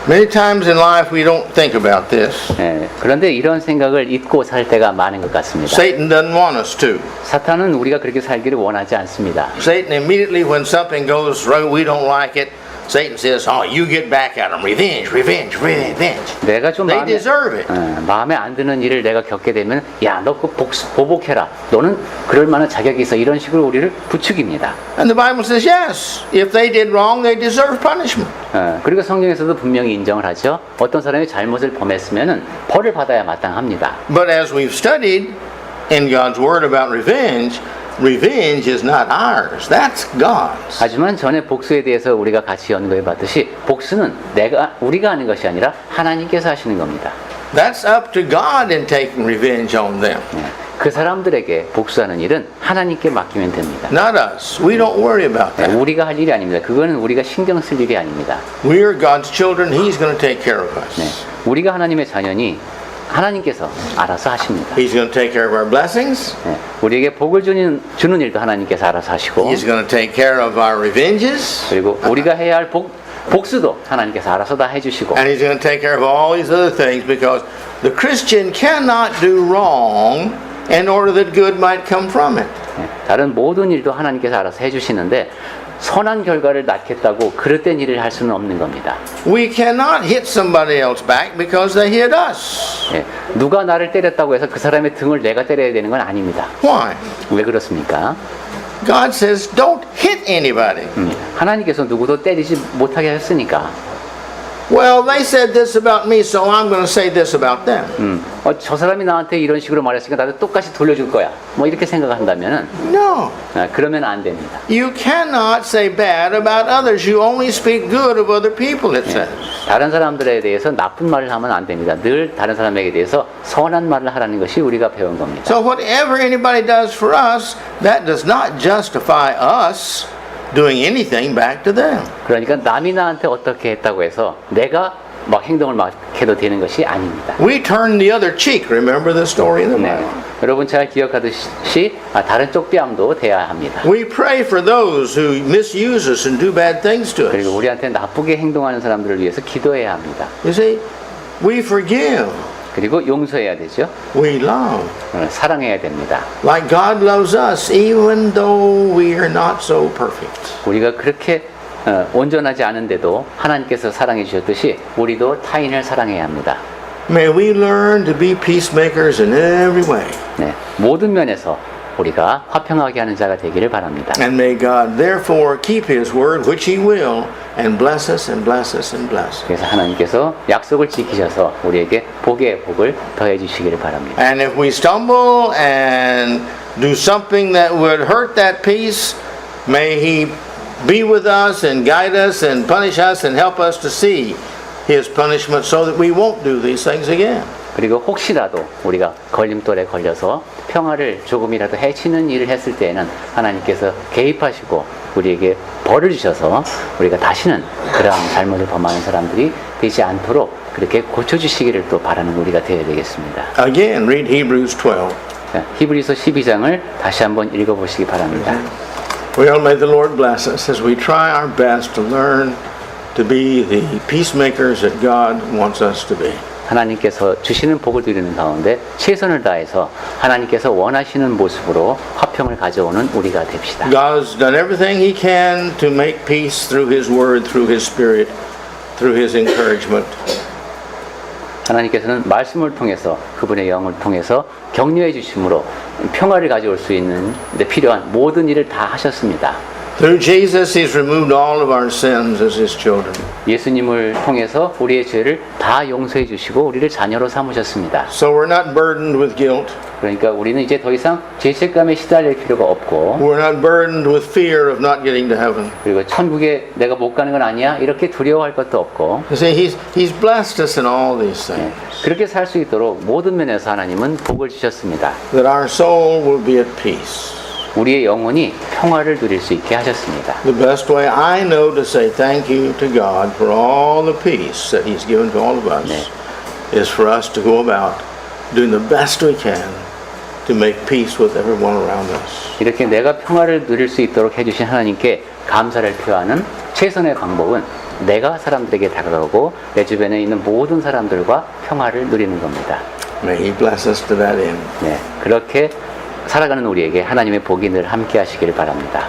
Many times in life we don't think about this. 예, 그런데 이런 생각을 잊고 살 때가 많은 것 같습니다. Satan doesn't want us to. 사탄은 우리가 그렇게 살기를 원하지 않습니다. Satan immediately when something goes wrong, we don't like it, Satan says, "Oh, you get back at them. Revenge, revenge, revenge." 내가 좀 They deserve it. 마음에 안 드는 일을 내가 겪게 되면 야, 너 그 보복해라. 너는 그럴 만한 자격이 있어. 이런 식으로 우리를 부추깁니다. And the Bible says, yes, if they did wrong, they deserve punishment. 그리고 성경에서도 분명히 인정을 하죠. 어떤 사람이 잘못을 범했으면은 벌을 받아야 마땅합니다. But as we've studied in God's Word about revenge, revenge is not ours. That's God's. 하지만 전에 복수에 대해서 우리가 같이 연구해 봤듯이 복수는 우리가 하는 것이 아니라 하나님께서 하시는 겁니다. That's up to God in taking revenge on them. 그 사람들에게 복수하는 일은 하나님께 맡기면 됩니다. Not us. We don't worry about that. 우리가 할 일이 아닙니다. 그거는 우리가 신경 쓸 일이 아닙니다. We're God's children. He's going to take care of us. 우리가 하나님의 자녀니 하나님께서 알아서 하십니다. He's going to take care of our blessings. 우리에게 복을 주는 일도 하나님께서 알아서 하시고 He's going to take care of our revenges. 그리고 우리가 해야 할 복수도 하나님께서 알아서 다 해주시고 And He's going to take care of all these other things because the Christian cannot do wrong in order that good might come from it. 다른 모든 일도 하나님께서 알아서 해주시는데 선한 결과를 낳겠다고 그릇된 일을 할 수는 없는 겁니다. We cannot hit somebody else back because they hit us. 누가 나를 때렸다고 해서 그 사람의 등을 내가 때려야 되는 건 아닙니다. Why? 왜 그렇습니까? God says don't hit anybody. 하나님께서 누구도 때리지 못하게 하셨으니까. Well, they said this about me, so I'm going to say this about them. 저 사람이 나한테 이런 식으로 말했으니까 나도 똑같이 돌려줄 거야. 뭐 이렇게 생각한다면은 No. 그러면 안 됩니다. You cannot say bad about others. You only speak good of other people, it says. 다른 사람들에 대해서 나쁜 말을 하면 안 됩니다. 늘 다른 사람에게 대해서 선한 말을 하라는 것이 우리가 배운 겁니다. So whatever anybody does for us, that does not justify us doing anything back to them. 그러니까 남이 나한테 어떻게 했다고 해서 내가 막 행동을 막 해도 되는 것이 아닙니다. We turn the other cheek. Remember the story in the Bible. 여러분 잘 기억하듯이 다른 쪽 뺨도 대야 합니다. We pray for those who misuse us and do bad things to 그리고 us. 우리한테 나쁘게 행동하는 사람들을 위해서 기도해야 합니다. You see, we forgive. 그리고 용서해야 되죠. We love. 사랑해야 됩니다. Like God loves us, even though we are not so perfect. 우리가 그렇게 온전하지 않은데도 하나님께서 사랑해 주셨듯이 우리도 타인을 사랑해야 합니다. May we learn to be peacemakers in every way. 모든 면에서 우리가 화평하게 하는 자가 되기를 바랍니다. And may God therefore keep His word, which He will, and bless us and bless us and bless us. 그래서 하나님께서 약속을 지키셔서 우리에게 복의 복을 더해 주시기를 바랍니다. And if we stumble and do something that would hurt that peace, may He be with us and guide us and punish us and help us to see His punishment so that we won't do these things again. 그리고 혹시라도 우리가 걸림돌에 걸려서 평화를 조금이라도 해치는 일을 했을 때에는 하나님께서 개입하시고 우리에게 벌을 주셔서 우리가 다시는 그러한 잘못을 범하는 사람들이 되지 않도록 그렇게 고쳐주시기를 또 바라는 우리가 되어야 되겠습니다. Again, read Hebrews 12. 히브리서 12장을 다시 한번 읽어보시기 바랍니다. Well, may the Lord bless us as we try our best to learn to be the peacemakers that God wants us to be. 하나님께서 주시는 복을 누리는 가운데 최선을 다해서 하나님께서 원하시는 모습으로 화평을 가져오는 우리가 됩시다. God's done everything He can to make peace through His Word, through His Spirit, through His encouragement. 하나님께서는 말씀을 통해서 그분의 영을 통해서 격려해 주심으로 평화를 가져올 수 있는 데 필요한 모든 일을 다 하셨습니다. Through Jesus, He's removed all of our sins as His children. 예수님을 통해서 우리의 죄를 다 용서해 주시고 우리를 자녀로 삼으셨습니다. So we're not burdened with guilt. 그러니까 우리는 이제 더 이상 죄책감에 시달릴 필요가 없고 We're not burdened with fear of not getting to heaven. 그리고 천국에 내가 못 가는 건 아니야 이렇게 두려워할 것도 없고 You see, He's blessed us in all these things. 그렇게 살 수 있도록 모든 면에서 하나님은 복을 주셨습니다. That our soul will be at peace. 우리의 영혼이 평화를 누릴 수 있게 하셨습니다. The best way I know to say thank you to God for all the peace that He's given to all of us is for us to go about doing the best we can to make peace with everyone around us. 이렇게 내가 평화를 누릴 수 있도록 해주신 하나님께 감사를 표하는 최선의 방법은 내가 사람들에게 다가가고 내 주변에 있는 모든 사람들과 평화를 누리는 겁니다. May He bless us to that end. 그렇게 살아가는 우리에게 하나님의 복이 늘 함께 하시기를 바랍니다.